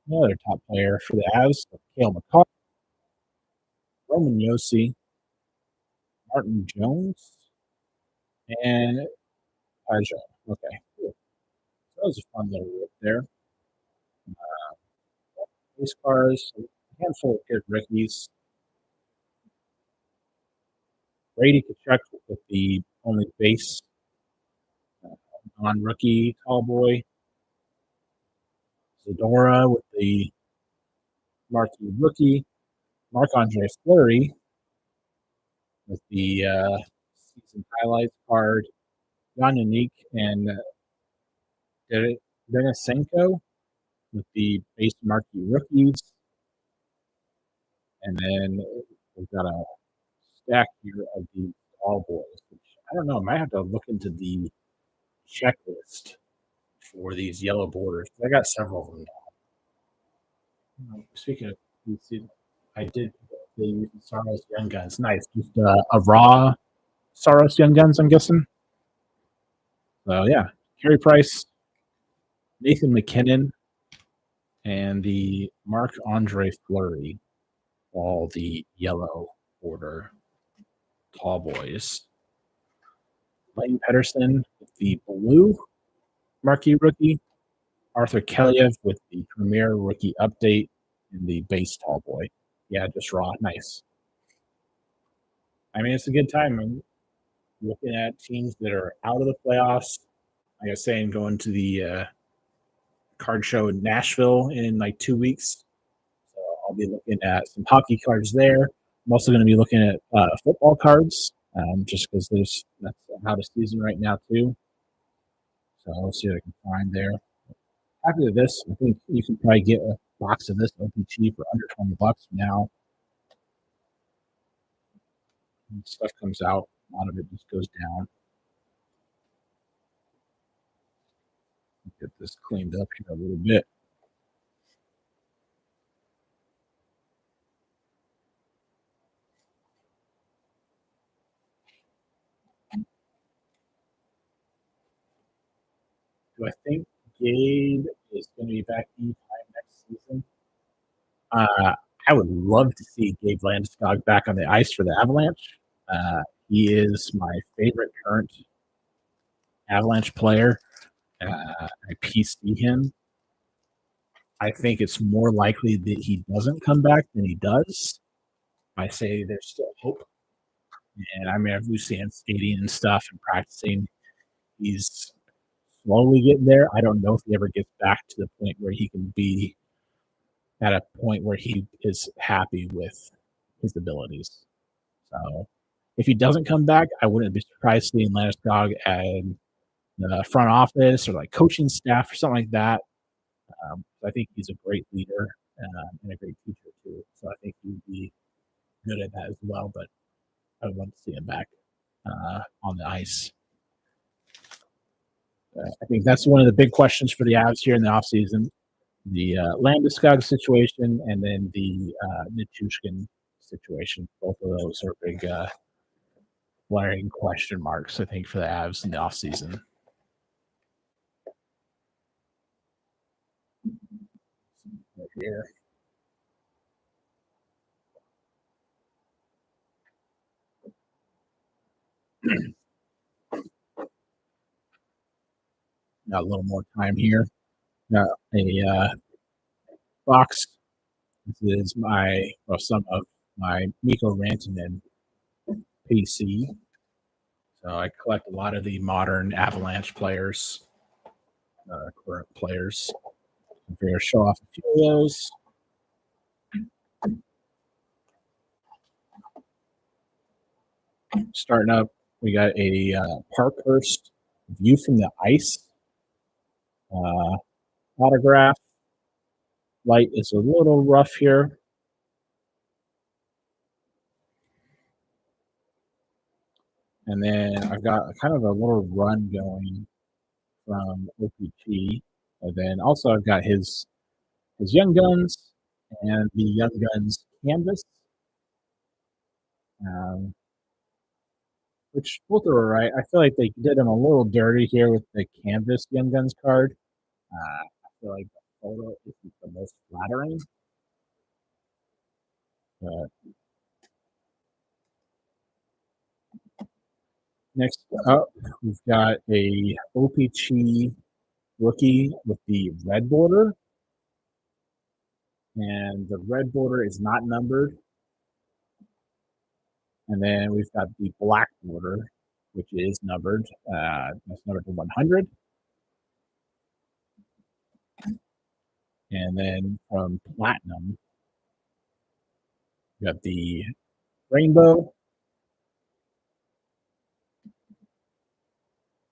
another top player for the Avs, Cale McCarr, Roman Yossi, Martin Jones, and Paja. Okay, cool. That was a fun little rip there. Race cars, a handful of good rookies. Brady Kachuk with the only base uh, non-rookie tall boy. Zadora with the marquee rookie. Marc-Andre Fleury with the season highlights card. Jan Yannick and Denisenko with the base marquee rookies. And then we've got a stack here of the tall boys, which I don't know. I might have to look into the checklist for these yellow borders. I got several of them now. Speaking of PC, I did the Saros Young Guns. Nice. Just a raw Saros Young Guns, I'm guessing. So, yeah. Carey Price, Nathan McKinnon, and the Marc-Andre Fleury, all the yellow border tall boys. Lane Pedersen with the blue marquee rookie. Arthur Keliev with the premier rookie update and the base tall boy. Yeah, just raw. Nice. I mean, it's a good time. I'm looking at teams that are out of the playoffs. Like I was saying, going to the card show in Nashville in like 2 weeks. So I'll be looking at some hockey cards there. I'm also going to be looking at football cards, just because that's out of season right now too. So I'll see what I can find there. After this, I think you can probably get a box of this OPG for under $20 now. When stuff comes out, a lot of it just goes down. Get this cleaned up here a little bit. Do I think Gabe is going to be back anytime next season? I would love to see Gabe Landeskog back on the ice for the Avalanche. He is my favorite current Avalanche player. I PC him. I think it's more likely that he doesn't come back than he does. I say there's still hope. And I mean, we've seen him skating and stuff and practicing. He's slowly getting there. I don't know if he ever gets back to the point where he can be at a point where he is happy with his abilities. So if he doesn't come back, I wouldn't be surprised seeing Landeskog at the front office or like coaching staff or something like that. I think he's a great leader and a great teacher too. So I think he'd be good at that as well. But I would love to see him back on the ice. I think that's one of the big questions for the Avs here in the offseason. The Landeskog situation and then the Nichushkin situation. Both of those are big glaring question marks, I think, for the Avs in the offseason. Right here. Got a little more time here. Got a box. This is some of my Mikko Rantanen PC. So I collect a lot of the modern Avalanche players. current players. I'm going to show off a few of those. Starting up, we got a Parkhurst View from the Ice autograph. Light is a little rough here. And then I've got kind of a little run going from OPG. And then also I've got his Young Guns and the Young Guns canvas, which both are all right. I feel like they did him a little dirty here with the canvas Young Guns card. I feel like the photo isn't the most flattering. But next up, we've got a OPG rookie with the red border. And the red border is not numbered. And then we've got the black border, which is numbered. That's numbered to 100. And then from platinum, we got the rainbow.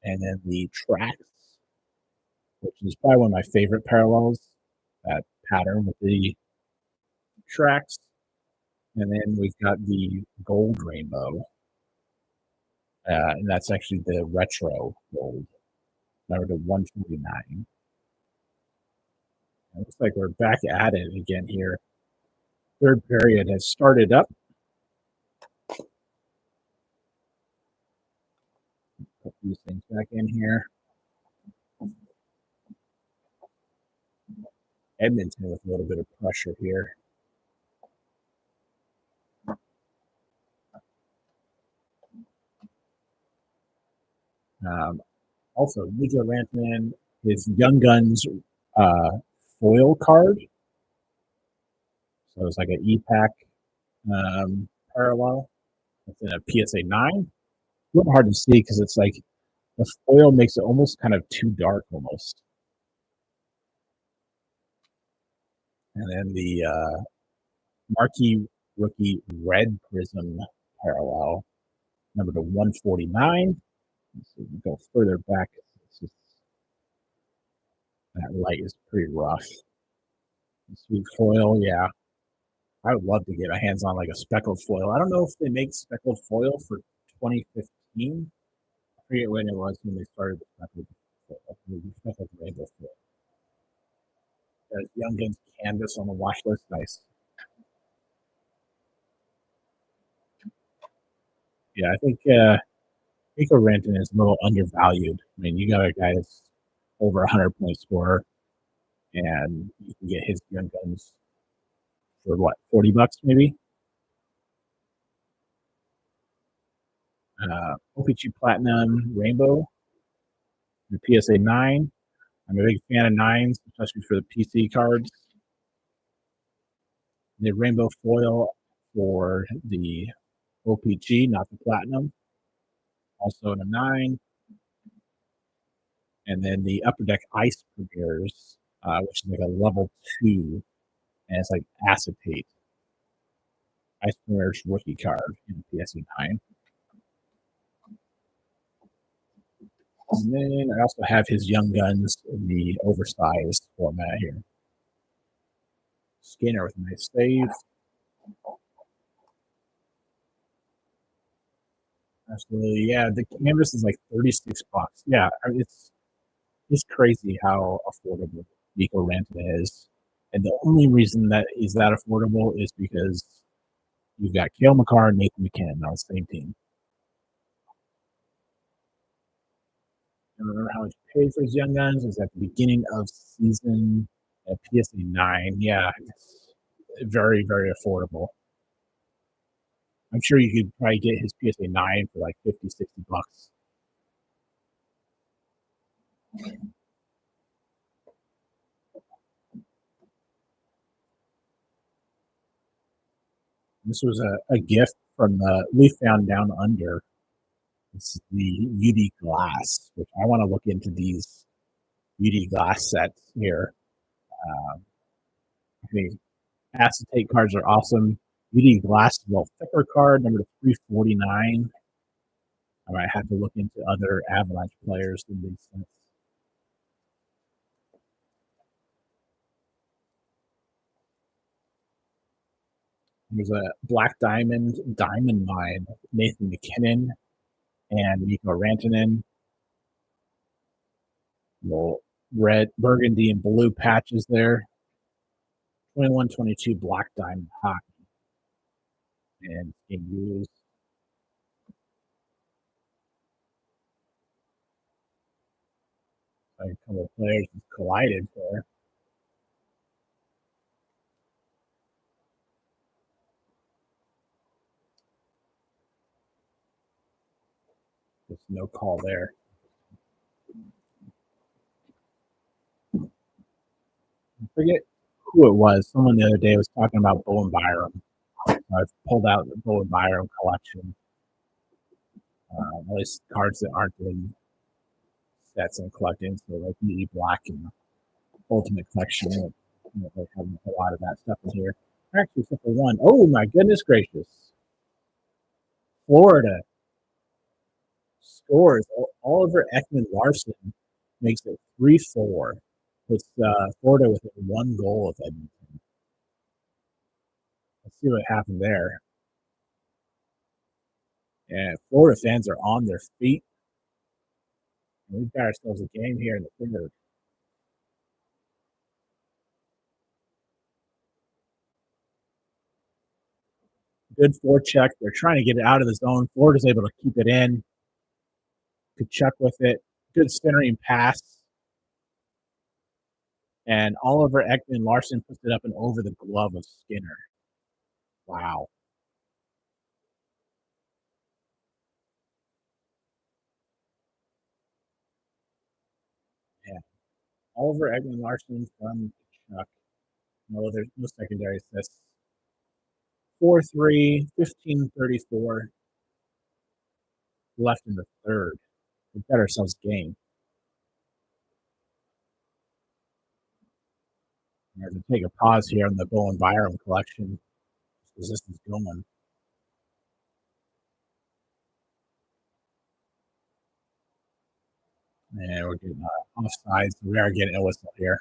And then the tracks, which is probably one of my favorite parallels, that pattern with the tracks. And then we've got the gold rainbow. And that's actually the retro gold, number to 149. It looks like we're back at it again here. Third period has started up. Put these things back in here. Edmonton with a little bit of pressure here. Also, Nico Rantanen, his Young Guns foil card. So it's like an EPAC parallel. It's in a PSA 9. A little hard to see because it's like the foil makes it almost kind of too dark almost. And then the Marquee Rookie Red Prism parallel, number to 149. So we go further back. Just, that light is pretty rough. Sweet foil, yeah. I would love to get my hands on like a speckled foil. I don't know if they make speckled foil for 2015. I forget when it was when they started the speckled foil, the speckled rainbow foil. There's Young Guns canvas on the watch list. Nice. Yeah, I think Nico Rantanen is a little undervalued. I mean, you got a guy that's over 100-point scorer, and you can get his Young Guns for what, $40 maybe? OPG Platinum Rainbow, the PSA 9. I'm a big fan of 9s, especially for the PC cards. The Rainbow Foil for the OPG, not the Platinum. Also in a 9. And then the Upper Deck Ice Premiers, which is like a level 2, and it's like acetate. Ice Premiers rookie card in the PSA 9. And then I also have his Young Guns in the oversized format here. Skinner with a nice save. Absolutely, yeah. The canvas is like $36. Yeah, I mean, it's crazy how affordable Nico Rantanen is, and the only reason that he's that affordable is because you've got Cale Makar and Nathan MacKinnon on the same team. I don't remember how much he paid for his Young Guns. It was at the beginning of season at PSA 9. Yeah, it's very, very affordable. I'm sure you could probably get his PSA 9 for like $50, $60. This was a gift from the We Found Down Under. This is the UD Glass, which I want to look into these beauty glass sets here. Um, the acetate cards are awesome. Beauty glass is a little thicker card, number 349. I might have to look into other Avalanche players in these sets. There's a Black Diamond Mine, Nathan McKinnon and Mikko Rantanen. Little red, burgundy, and blue patches there. 21-22 Black Diamond Hockey. And being used. A couple of players collided there. There's no call there. I forget who it was. Someone the other day was talking about Bowen Byram. I've pulled out the Bowen Byram collection. At least cards that aren't in sets and collecting, so like the Black and Ultimate Collection. They have a lot of that stuff in here. Actually, except for one. Oh my goodness gracious! Florida scores. Oliver Ekman-Larsson makes it 3-4. Puts Florida within one goal of Edmonton. Let's see what happened there. And Florida fans are on their feet. We've got ourselves a game here in the third. Good forecheck. They're trying to get it out of the zone. Florida's able to keep it in. Good check with it. Good centering pass. And Oliver Ekman-Larsson puts it up and over the glove of Skinner. Wow. Yeah. Oliver Ekman-Larsson from Chuck. No, there's no secondary assists. 4-3, 15-34 left in the third. We've got ourselves a game. I have to take a pause here on the Bowen Byram collection because this is going. And we're getting offsides. We are getting a whistle here.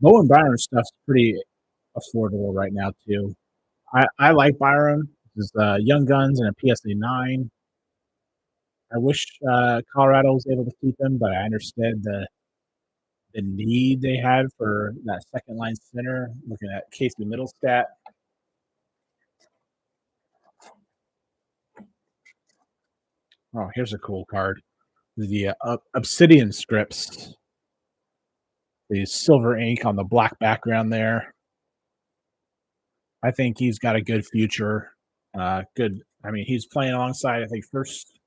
Bowen Byram stuff's pretty affordable right now, too. I like Byram. This is Young Guns and a PSA 9. I wish Colorado was able to keep him, but I understand the need they had for that second line center. Looking at Casey Middlestat. Oh, here's a cool card. The Obsidian Scripts. The silver ink on the black background there. I think he's got a good future. Good. I mean, he's playing alongside, I think, first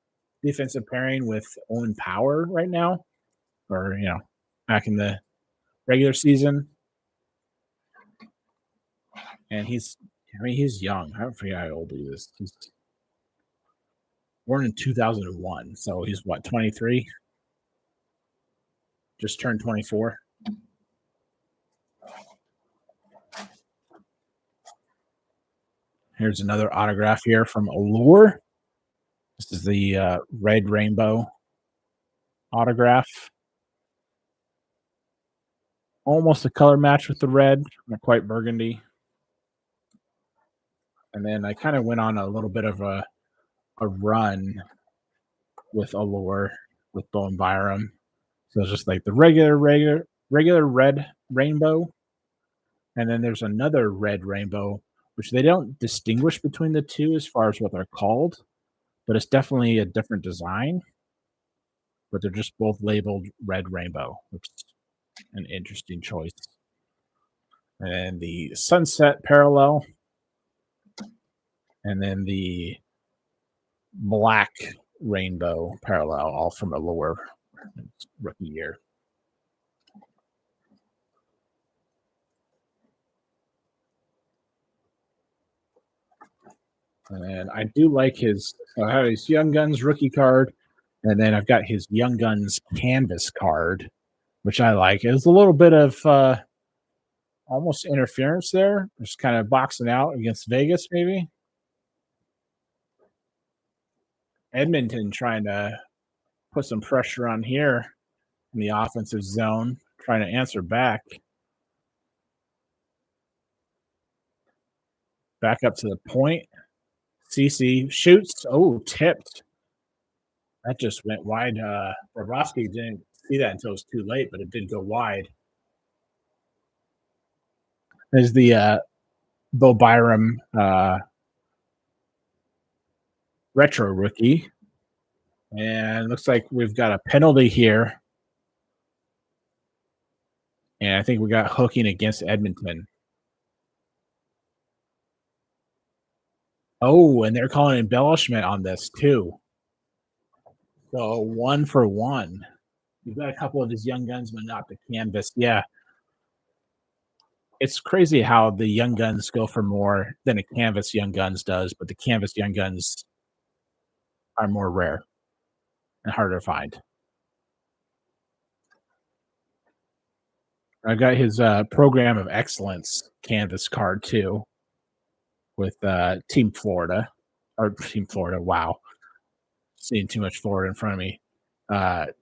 defensive pairing with Owen Power right now, or back in the regular season. And he's young. I don't forget how old he is. He's born in 2001, so he's what, 23? Just turned 24. Here's another autograph here from Allure. This is the red rainbow autograph. Almost a color match with the red, not quite burgundy. And then I kind of went on a little bit of a run with Allure with Bowen Byram. So it's just like the regular red rainbow. And then there's another red rainbow, which they don't distinguish between the two as far as what they're called, but it's definitely a different design. But they're just both labeled red rainbow, which is an interesting choice. And the sunset parallel, and then the black rainbow parallel, all from Allure rookie year. And I do like his. I have his Young Guns rookie card, and then I've got his Young Guns canvas card. which I like. It was a little bit of almost interference there, just kind of boxing out against Vegas, maybe. Edmonton trying to put some pressure on here in the offensive zone, trying to answer back. Back up to the point. CC shoots. Oh, tipped. That just went wide. Bobrovsky didn't see that until it was too late, but it did go wide. There's the Bill Byram retro rookie. And looks like we've got a penalty here. And I think we got hooking against Edmonton. Oh, and they're calling embellishment on this too. So 1-for-1. You've got a couple of his young guns, but not the canvas. Yeah. It's crazy how the young guns go for more than a canvas young guns does, but the canvas young guns are more rare and harder to find. I got his program of excellence canvas card too with Team Florida or Team Florida. Wow. Seeing too much Florida in front of me.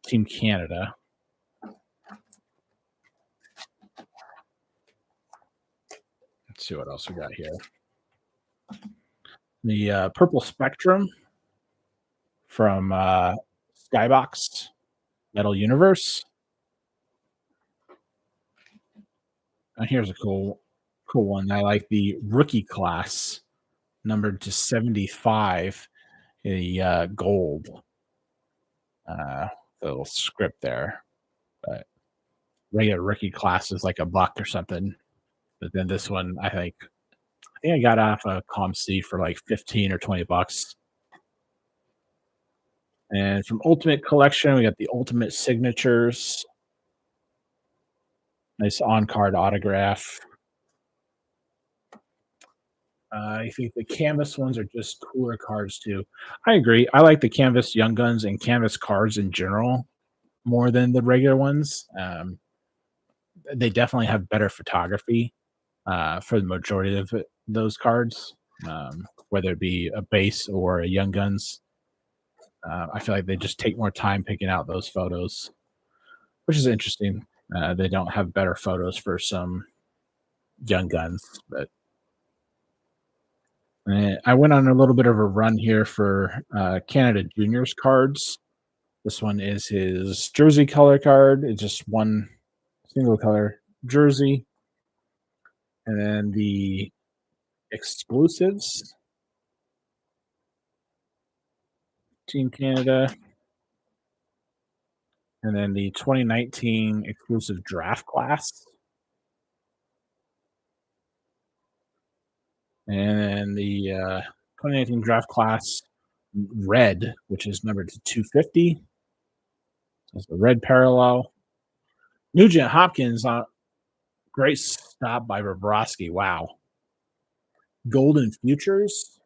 Team Canada. Let's see what else we got here. The Purple Spectrum from Skybox Metal Universe. And here's a cool one. I like the rookie class, numbered to 75, a gold. Little script there, but regular rookie class is like $1 or something. But then this one, I think I got off a ComC for like 15 or $20. And from Ultimate Collection, we got the Ultimate Signatures. Nice on-card autograph. I think the canvas ones are just cooler cards too. I agree. I like the canvas young guns and canvas cards in general more than the regular ones. They definitely have better photography for the majority of those cards, whether it be a base or a young guns. I feel like they just take more time picking out those photos, which is interesting. They don't have better photos for some young guns, but I went on a little bit of a run here for Canada Juniors cards. This one is his jersey color card. It's just one single color jersey. And then the exclusives, Team Canada. And then the 2019 exclusive draft class. And then the 2019 draft class red, which is numbered to 250. That's the red parallel. Nugent Hopkins, great stop by Bobrovsky. Wow. Golden Futures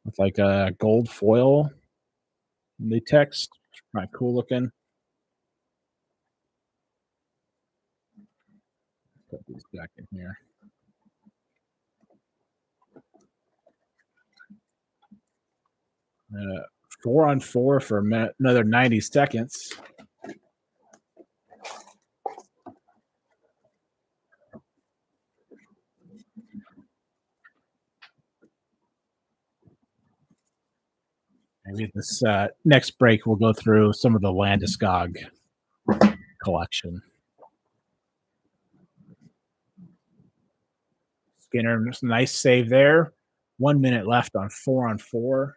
with like a gold foil in the text. Kind of cool looking. Put these back in here. 4-on-4 for another 90 seconds. Maybe this next break we'll go through some of the Landeskog collection. Skinner, nice save there. 1 minute left on 4-on-4.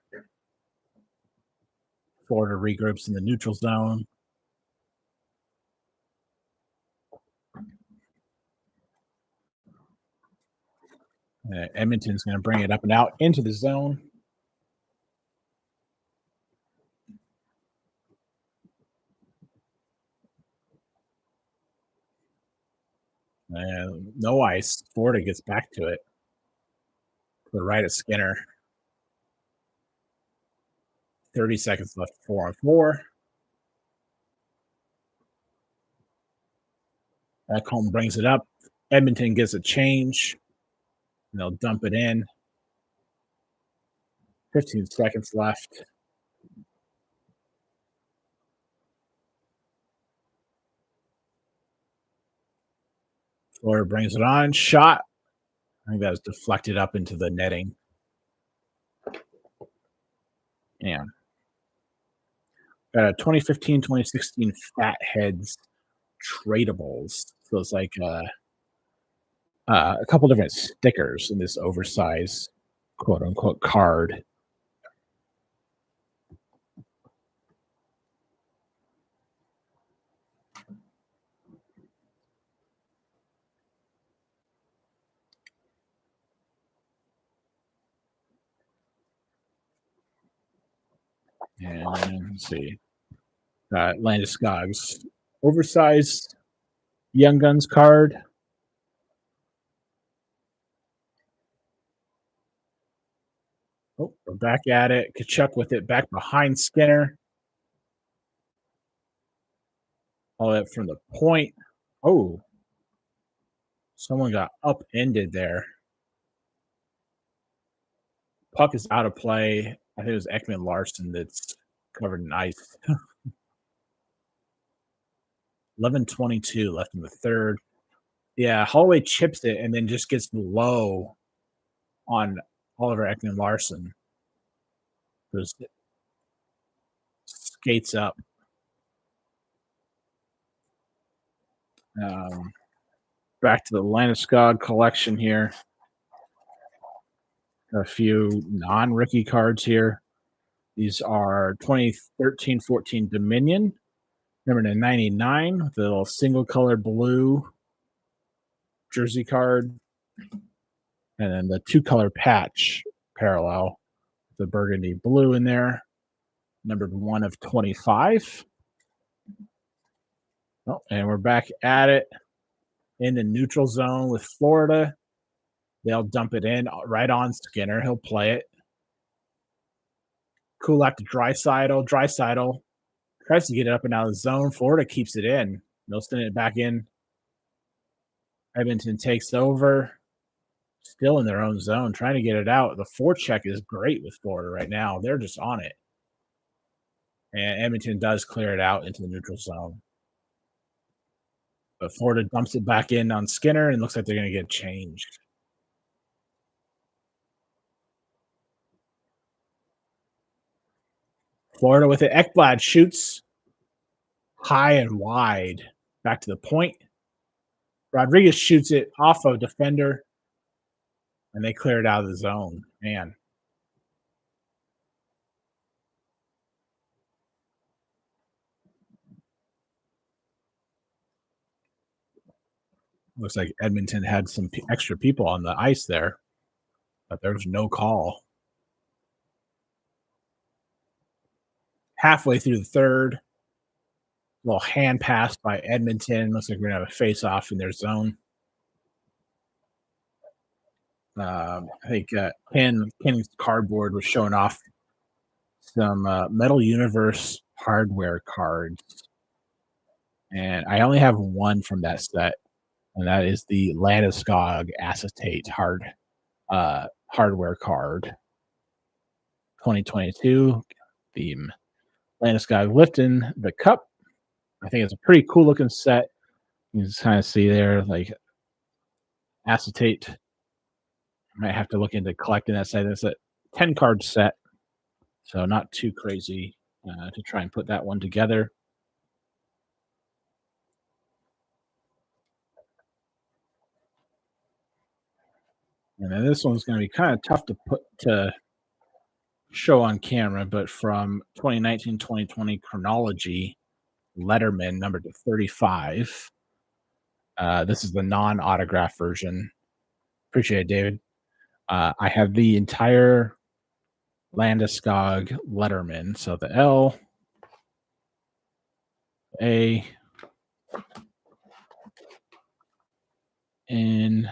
Florida regroups in the neutral zone. Edmonton's going to bring it up and out into the zone. No ice. Florida gets back to it. To the right of Skinner. 30 seconds left, 4-on-4. Ekholm brings it up. Edmonton gets a change, and they'll dump it in. 15 seconds left. Florida brings it on. Shot. I think that was deflected up into the netting. Yeah. 2015, 2016 Fatheads tradables. So it's like a couple different stickers in this oversized quote unquote card. And let's see. Landeskog's oversized Young Guns card. Oh, we're back at it. Kachuk with it back behind Skinner. All that from the point. Oh, someone got upended there. Puck is out of play. I think it was Ekman Larson that's covered in ice. 11:22 left in the third. Yeah, Holloway chips it and then just gets low on Oliver Ekman Larson. Just skates up. Back to the Landeskog collection here. A few non-rookie cards here. These are 2013-14 Dominion, number 99, with a little single color blue jersey card. And then the two color patch parallel, the burgundy blue in there, numbered 1 of 25. Oh, and we're back at it in the neutral zone with Florida. They'll dump it in right on Skinner. He'll play it. Kulak to Draisaitl. Draisaitl tries to get it up and out of the zone. Florida keeps it in. They'll send it back in. Edmonton takes over. Still in their own zone, trying to get it out. The forecheck is great with Florida right now. They're just on it. And Edmonton does clear it out into the neutral zone. But Florida dumps it back in on Skinner and looks like they're going to get changed. Florida with it. Ekblad shoots high and wide. Back to the point. Rodriguez shoots it off of defender. And they clear it out of the zone. Man. Looks like Edmonton had some extra people on the ice there. But there's no call. Halfway through the third. Little hand pass by Edmonton. Looks like we're going to have a face-off in their zone. I think Ken's cardboard was showing off some Metal Universe hardware cards. And I only have one from that set, and that is the Landeskog acetate hardware card. 2022 theme. Landeskog lifting the cup. I think it's a pretty cool looking set. You can just kind of see there, like acetate. I might have to look into collecting that set. It's a 10 card set, so not too crazy to try and put that one together. And then this one's going to be kind of tough to show on camera, but from 2019-2020 chronology, Letterman number to 35. This is the non-autograph version. Appreciate it, David. I have the entire Landeskog Letterman. So the L, A, N.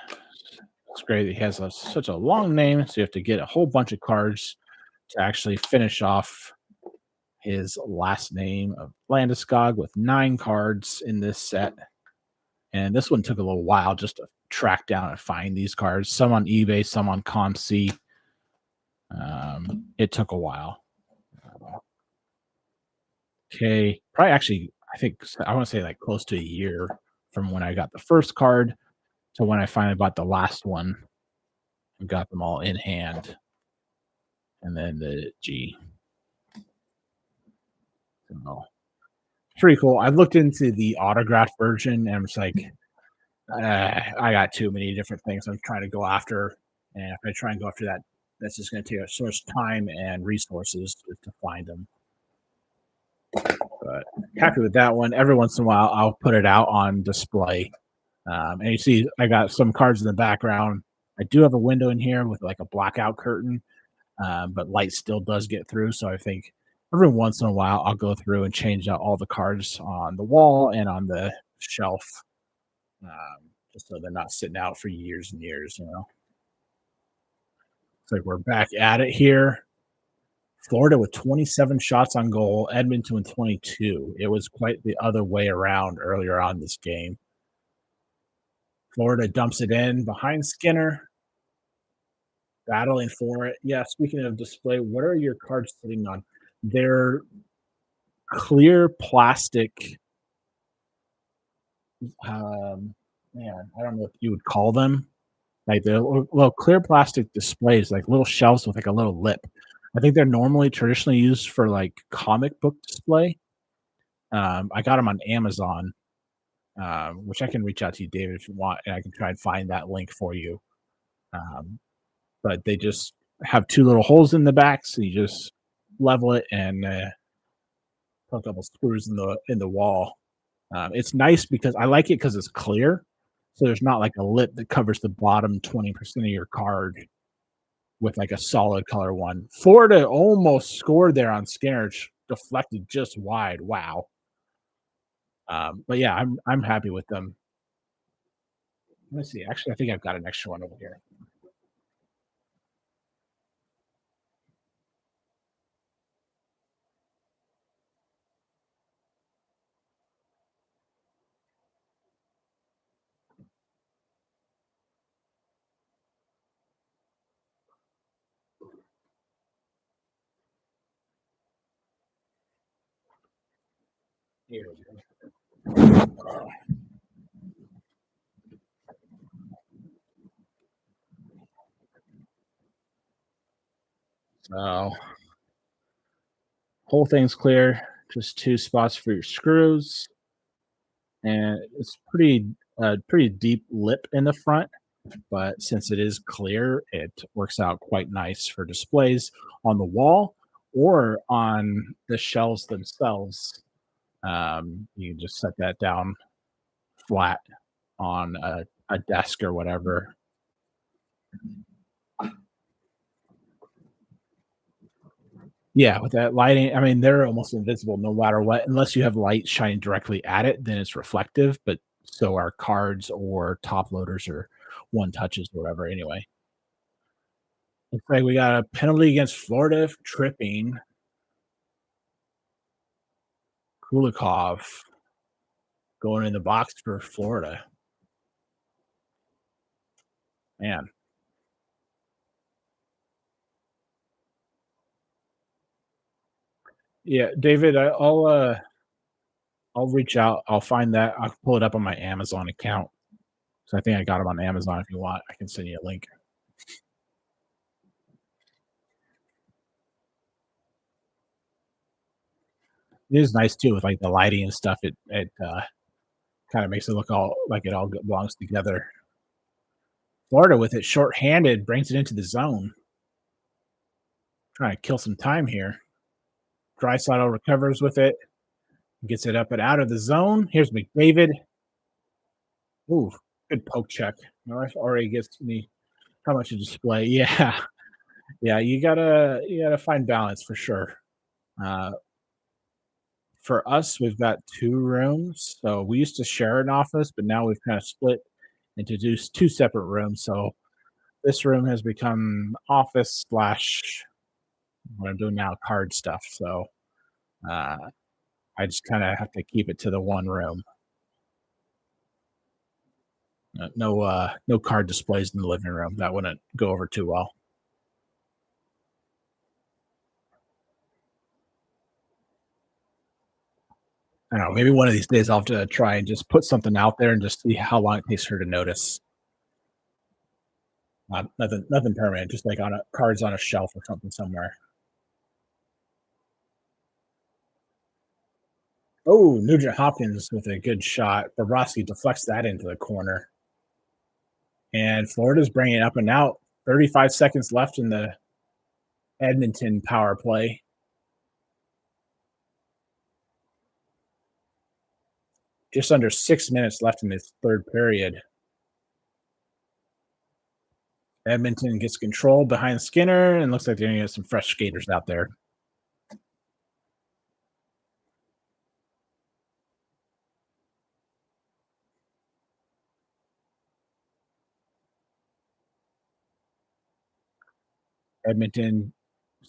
It's great. He has such a long name, so you have to get a whole bunch of cards to actually finish off his last name of Landeskog with 9 cards in this set. and this one took a little while just to track down and find these cards. Some on eBay, some on ComC. It took a while. Okay, probably actually, I think I want to say like close to a year from when I got the first card to when I finally bought the last one and got them all in hand, and then the G. So pretty cool. I looked into the autographed version and was like, I got too many different things I'm trying to go after, and if I try and go after that, that's just going to take so much time and resources to find them. But happy with that one. Every once in a while, I'll put it out on display. And you see, I got some cards in the background. I do have a window in here with like a blackout curtain, but light still does get through. So I think every once in a while, I'll go through and change out all the cards on the wall and on the shelf, just so they're not sitting out for years and years. It's like we're back at it here. Florida with 27 shots on goal, Edmonton with 22. It was quite the other way around earlier on this game. Florida dumps it in behind Skinner, battling for it. Yeah, speaking of display, what are your cards sitting on? They're clear plastic. Man, I don't know what you would call them. Like they're little clear plastic displays, like little shelves with like a little lip. I think they're normally traditionally used for like comic book display. I got them on Amazon, which I can reach out to you, David, if you want, and I can try and find that link for you. Um, but they just have two little holes in the back, so you just level it and put a couple screws in the wall. It's nice because I like it because it's clear, so there's not like a lip that covers the bottom 20% of your card with like a solid color one. Florida almost scored there on Skinner, deflected just wide. Wow. But yeah, I'm happy with them. Let me see. Actually, I think I've got an extra one over here. Here we go. So whole thing's clear. Just two spots for your screws, and it's pretty deep lip in the front. But since it is clear, it works out quite nice for displays on the wall or on the shelves themselves. You can just set that down flat on a desk or whatever. Yeah, with that lighting, I mean, they're almost invisible no matter what, unless you have light shining directly at it, then it's reflective. But so are cards or top loaders or one touches or whatever. Anyway, looks like we got a penalty against Florida for tripping. Kulikov going in the box for Florida. Man. Yeah, David, I'll reach out. I'll find that. I'll pull it up on my Amazon account. So I think I got them on Amazon. If you want, I can send you a link. It is nice too with like the lighting and stuff. It kind of makes it look all like it all belongs together. Florida with it short-handed brings it into the zone. Trying to kill some time here. Draisaitl recovers with it, gets it up and out of the zone. Here's McDavid. Ooh, good poke check. My wife already gets me how much to display. Yeah, yeah. You gotta find balance for sure. Uh, for us, we've got two rooms. So we used to share an office, but now we've kind of split into two separate rooms. So this room has become office slash what I'm doing now, card stuff. So uh, I just kind of have to keep it to the one room. No card displays in the living room. That wouldn't go over too well. I don't know. Maybe one of these days I'll have to try and just put something out there and just see how long it takes her to notice. Nothing permanent. Just like on a cards on a shelf or something somewhere. Oh, Nugent Hopkins with a good shot. Bobrovsky deflects that into the corner. And Florida's bringing it up and out. 35 seconds left in the Edmonton power play. Just under 6 minutes left in this third period. Edmonton gets control behind Skinner and looks like they're going to get some fresh skaters out there. Edmonton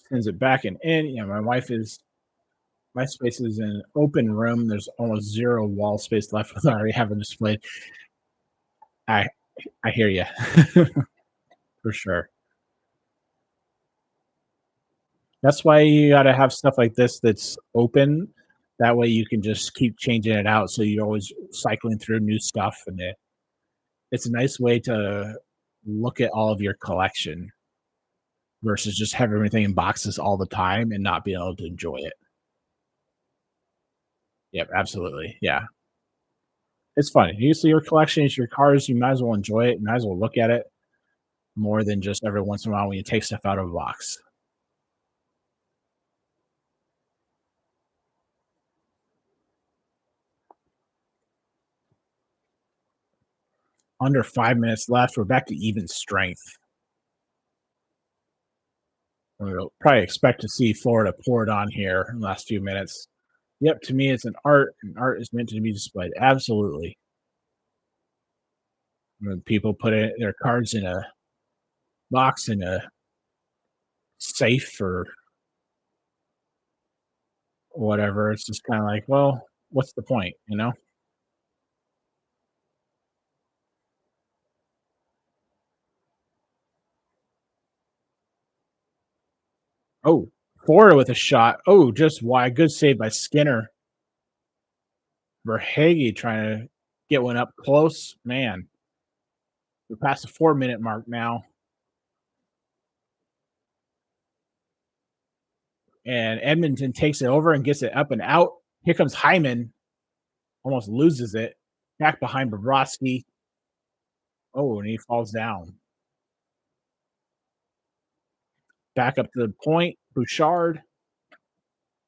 sends it back and in. You know, my space is in an open room. There's almost zero wall space left with already having displayed. I I hear you for sure. That's why you got to have stuff like this that's open. That way you can just keep changing it out, so you're always cycling through new stuff, and it's a nice way to look at all of your collection versus just have everything in boxes all the time and not being able to enjoy it. Yep, absolutely. Yeah. It's fun. You see your collection, it's your cars, you might as well enjoy it, you might as well look at it more than just every once in a while when you take stuff out of a box. Under 5 minutes left. We're back to even strength. We'll probably expect to see Florida pour it on here in the last few minutes. Yep, to me, it's an art, and art is meant to be displayed. Absolutely. When people put their cards in a box in a safe or whatever, it's just kind of like, well, what's the point, you know? Oh, Florida with a shot. Oh, just why? Good save by Skinner. Verhage trying to get one up close. Man, we're past the 4 minute mark now. And Edmonton takes it over and gets it up and out. Here comes Hyman, almost loses it. Back behind Bobrovsky. Oh, and he falls down. Back up to the point, Bouchard,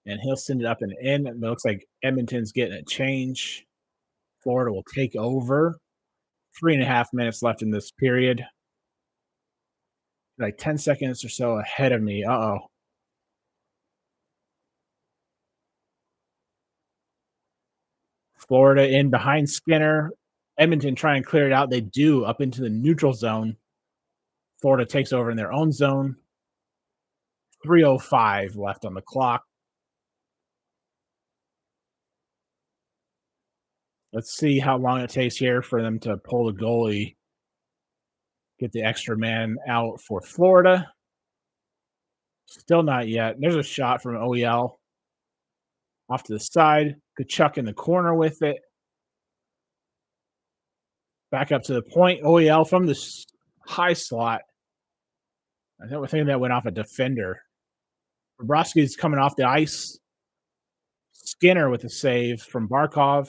and he'll send it up and in. It looks like Edmonton's getting a change. Florida will take over. 3.5 minutes left in this period. Like 10 seconds or so ahead of me. Uh-oh. Florida in behind Skinner. Edmonton try and clear it out. They do up into the neutral zone. Florida takes over in their own zone. 3:05 left on the clock. Let's see how long it takes here for them to pull the goalie, get the extra man out for Florida. Still not yet. There's a shot from OEL off to the side. Kachuk in the corner with it. Back up to the point. OEL from the high slot. I think that went off a defender. Bobrovsky's coming off the ice. Skinner with a save from Barkov.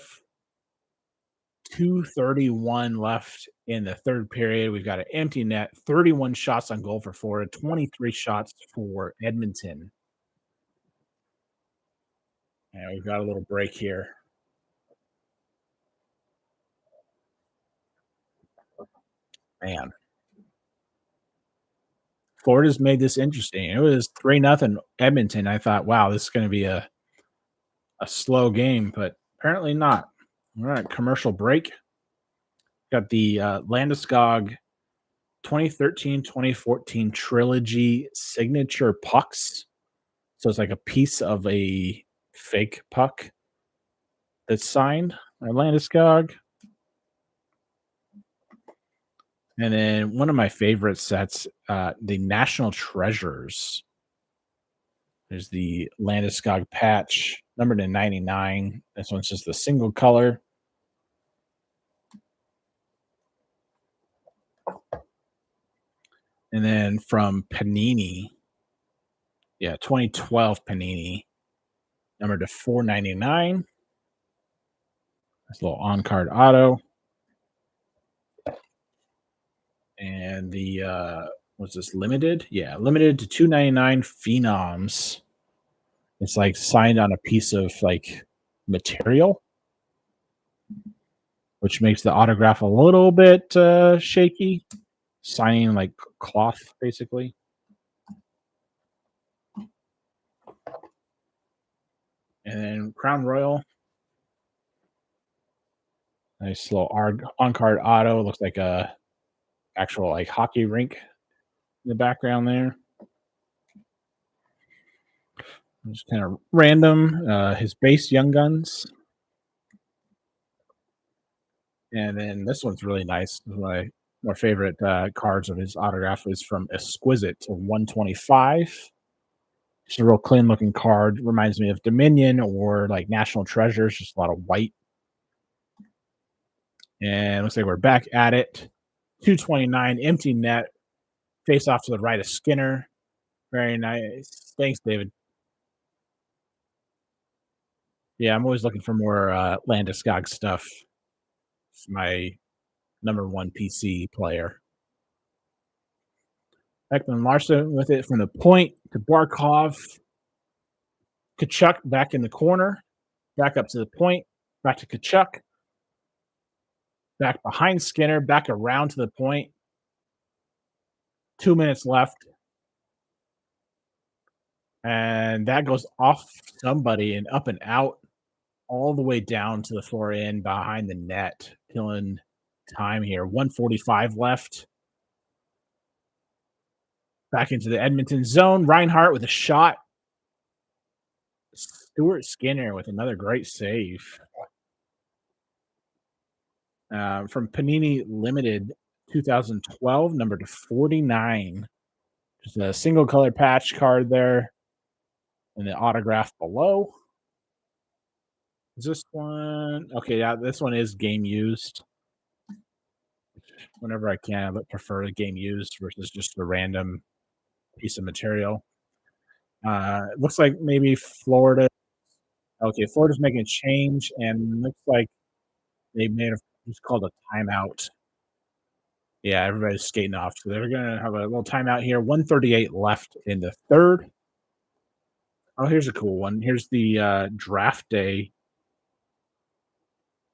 2:31 left in the third period. We've got an empty net, 31 shots on goal for Florida, 23 shots for Edmonton. And we've got a little break here. Man. Florida's made this interesting. It was 3-0 Edmonton. I thought, wow, this is going to be a slow game, but apparently not. All right, commercial break. Got the Landeskog 2013-2014 trilogy signature pucks. So it's like a piece of a fake puck that's signed by Landeskog. And then one of my favorite sets, the National Treasures. There's the Landeskog patch, numbered to 99. This one's just a single color. And then from Panini, yeah, 2012 Panini, numbered to 499. That's a little on card auto. And the was this limited? Yeah, limited to 299 Phenoms. It's like signed on a piece of like material, which makes the autograph a little bit shaky. Signing like cloth, basically. And then Crown Royal. Nice little on card auto. Looks like a actual like hockey rink in the background there. Just kind of random. His base Young Guns. And then this one's really nice. My more favorite cards of his autograph is from Exquisite to 125. It's a real clean looking card. Reminds me of Dominion or like National Treasures, just a lot of white. And looks like we're back at it. 229, empty net. Face off to the right of Skinner. Very nice. Thanks, David. Yeah, I'm always looking for more Landeskog stuff. It's my number one PC player. Ekman Larson with it from the point to Barkov. Kachuk back in the corner. Back up to the point. Back to Kachuk. Back behind Skinner. Back around to the point. 2 minutes left. And that goes off somebody and up and out all the way down to the far end behind the net. Killing time here. 145 left. Back into the Edmonton zone. Reinhart with a shot. Stuart Skinner with another great save. From Panini Limited 2012, number to 49. Just a single color patch card there. And the autograph below. Is this one? Okay, yeah, this one is game used. Whenever I can, but prefer the game used versus just a random piece of material. It looks like maybe Florida. Okay, Florida's making a change, and looks like they made a it's called a timeout. Yeah, everybody's skating off, so they're gonna have a little timeout here. 138 left in the third. Oh, here's a cool one. Here's the draft day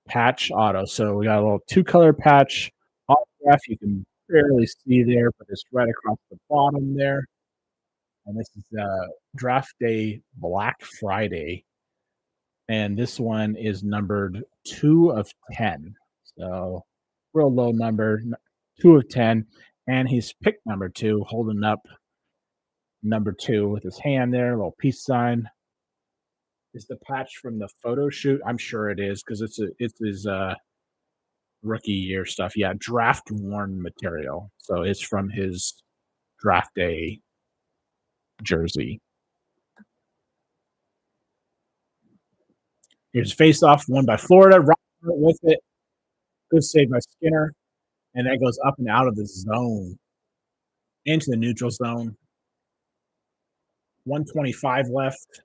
patch auto. So we got a little two-color patch autograph. You can barely see there, but it's right across the bottom there. And this is draft day Black Friday. And this one is numbered 2 of 10. So real low number, 2 of 10. And he's picked number 2, holding up number 2 with his hand there, a little peace sign. Is the patch from the photo shoot? I'm sure it is because it's his rookie year stuff. Yeah, draft worn material. So it's from his draft day jersey. Here's face off, won by Florida. Robert with it. Good save by Skinner. And that goes up and out of the zone into the neutral zone. 125 left.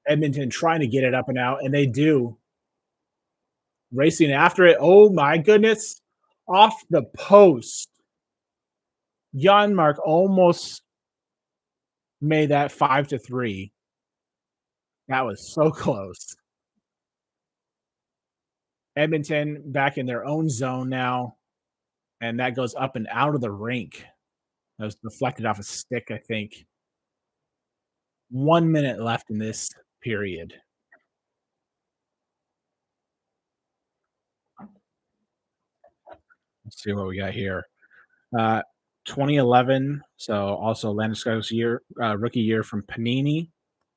Edmonton trying to get it up and out, and they do. Racing after it. Oh my goodness. Off the post. Janmark almost made that 5-3. That was so close. Edmonton back in their own zone now, and that goes up and out of the rink. That was deflected off a stick, I think. 1 minute left in this period. Let's see what we got here. 2011, so also Landeskog's year, rookie year from Panini.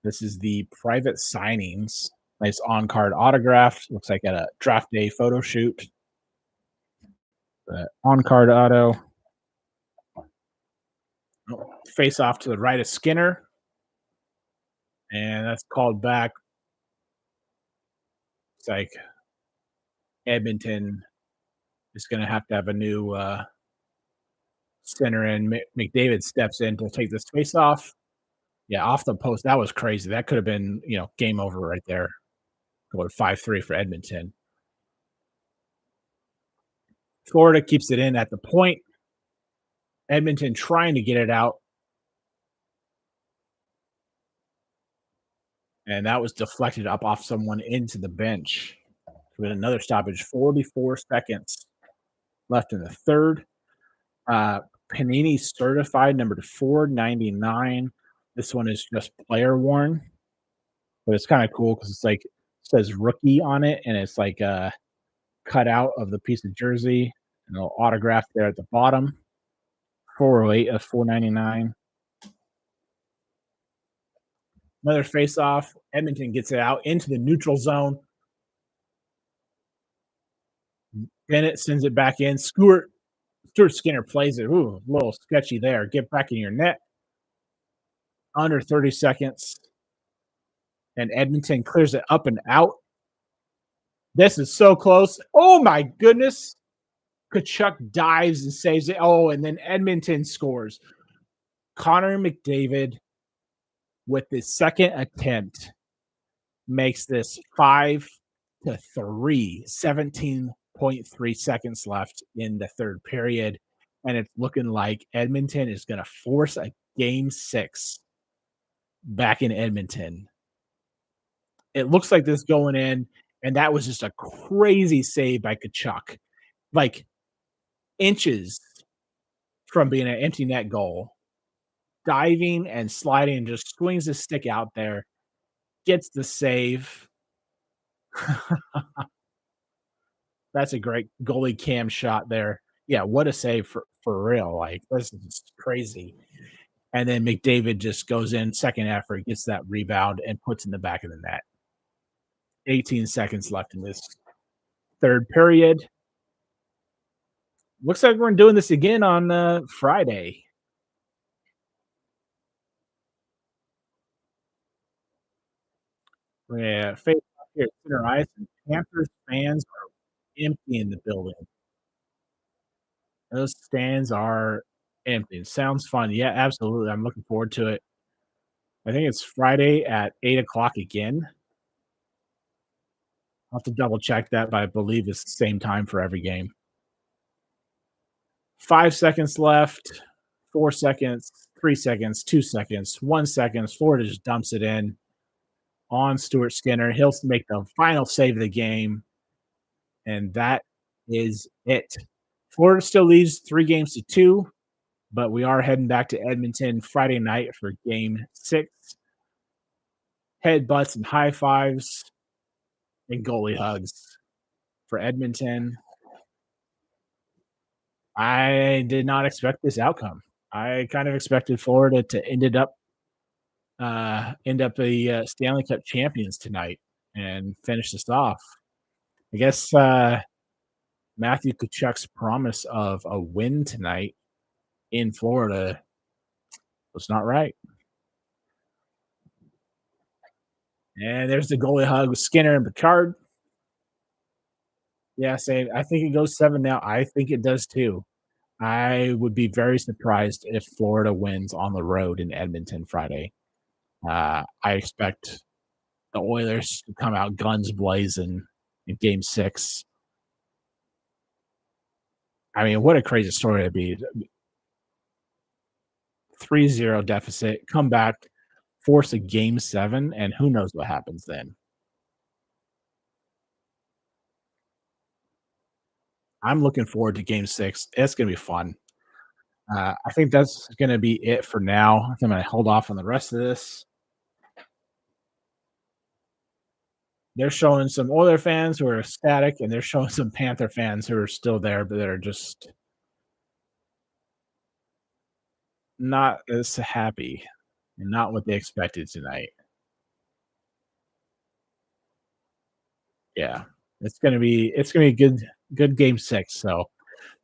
This is the private signings. Nice on-card autograph. Looks like at a draft day photo shoot. On card auto. Face off to the right of Skinner, and that's called back. It's like Edmonton is going to have a new center in. McDavid steps in to take this face off. Yeah, off the post. That was crazy. That could have been, game over right there. Going 5-3 for Edmonton. Florida keeps it in at the point. Edmonton trying to get it out. And that was deflected up off someone into the bench. With another stoppage, 44 seconds left in the third. Panini certified number 499. This one is just player worn, but it's kind of cool because it's like it says rookie on it, and it's like a cutout of the piece of jersey and a little autograph there at the bottom. 408 of 499. Another face off. Edmonton gets it out into the neutral zone. Bennett sends it back in. Stuart Skinner plays it. Ooh, a little sketchy there. Get back in your net. Under 30 seconds. And Edmonton clears it up and out. This is so close. Oh, my goodness. Tkachuk dives and saves it. Oh, and then Edmonton scores. Connor McDavid, with his second attempt, makes this 5-3. 17.3 seconds left in the third period. And it's looking like Edmonton is going to force a game 6 back in Edmonton. It looks like this going in, and that was just a crazy save by Tkachuk. Like inches from being an empty net goal. Diving and sliding, just swings his stick out there, gets the save. That's a great goalie cam shot there. Yeah, what a save for real. Like, this is crazy. And then McDavid just goes in, second effort, gets that rebound, and puts in the back of the net. 18 seconds left in this third period. Looks like we're doing this again on Friday. Yeah, face off here at center ice, and Panthers fans are empty in the building. Those stands are empty. It sounds fun. Yeah, absolutely. I'm looking forward to it. I think it's Friday at 8 o'clock again. I'll have to double check that, but I believe it's the same time for every game. 5 seconds left, 4 seconds, 3 seconds, 2 seconds, 1 second. Florida just dumps it in on Stuart Skinner. He'll make the final save of the game, and that is it. Florida still leads 3-2, but we are heading back to Edmonton Friday night for game 6. Headbutts and high fives and goalie hugs for Edmonton. I did not expect this outcome. I kind of expected Florida to end up the Stanley Cup champions tonight and finish this off. I guess Matthew Tkachuk's promise of a win tonight in Florida was not right. And there's the goalie hug with Skinner and Picard. Yeah, same. I think it goes 7 now. I think it does too. I would be very surprised if Florida wins on the road in Edmonton Friday. I expect the Oilers to come out guns blazing in game 6. I mean, what a crazy story it'd be. 3-0 deficit, come back, force a game 7, and who knows what happens then. I'm looking forward to game 6. It's going to be fun. I think that's going to be it for now. I think I'm going to hold off on the rest of this. They're showing some Oiler fans who are ecstatic, and they're showing some Panther fans who are still there, but they're just not as happy and not what they expected tonight. Yeah, it's gonna be a good game 6. So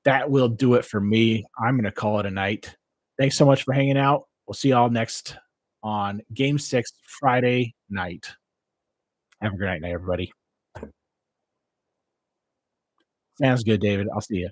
that will do it for me. I'm gonna call it a night. Thanks so much for hanging out. We'll see y'all next on Game 6 Friday night. Have a great night, everybody. Sounds good, David. I'll see you.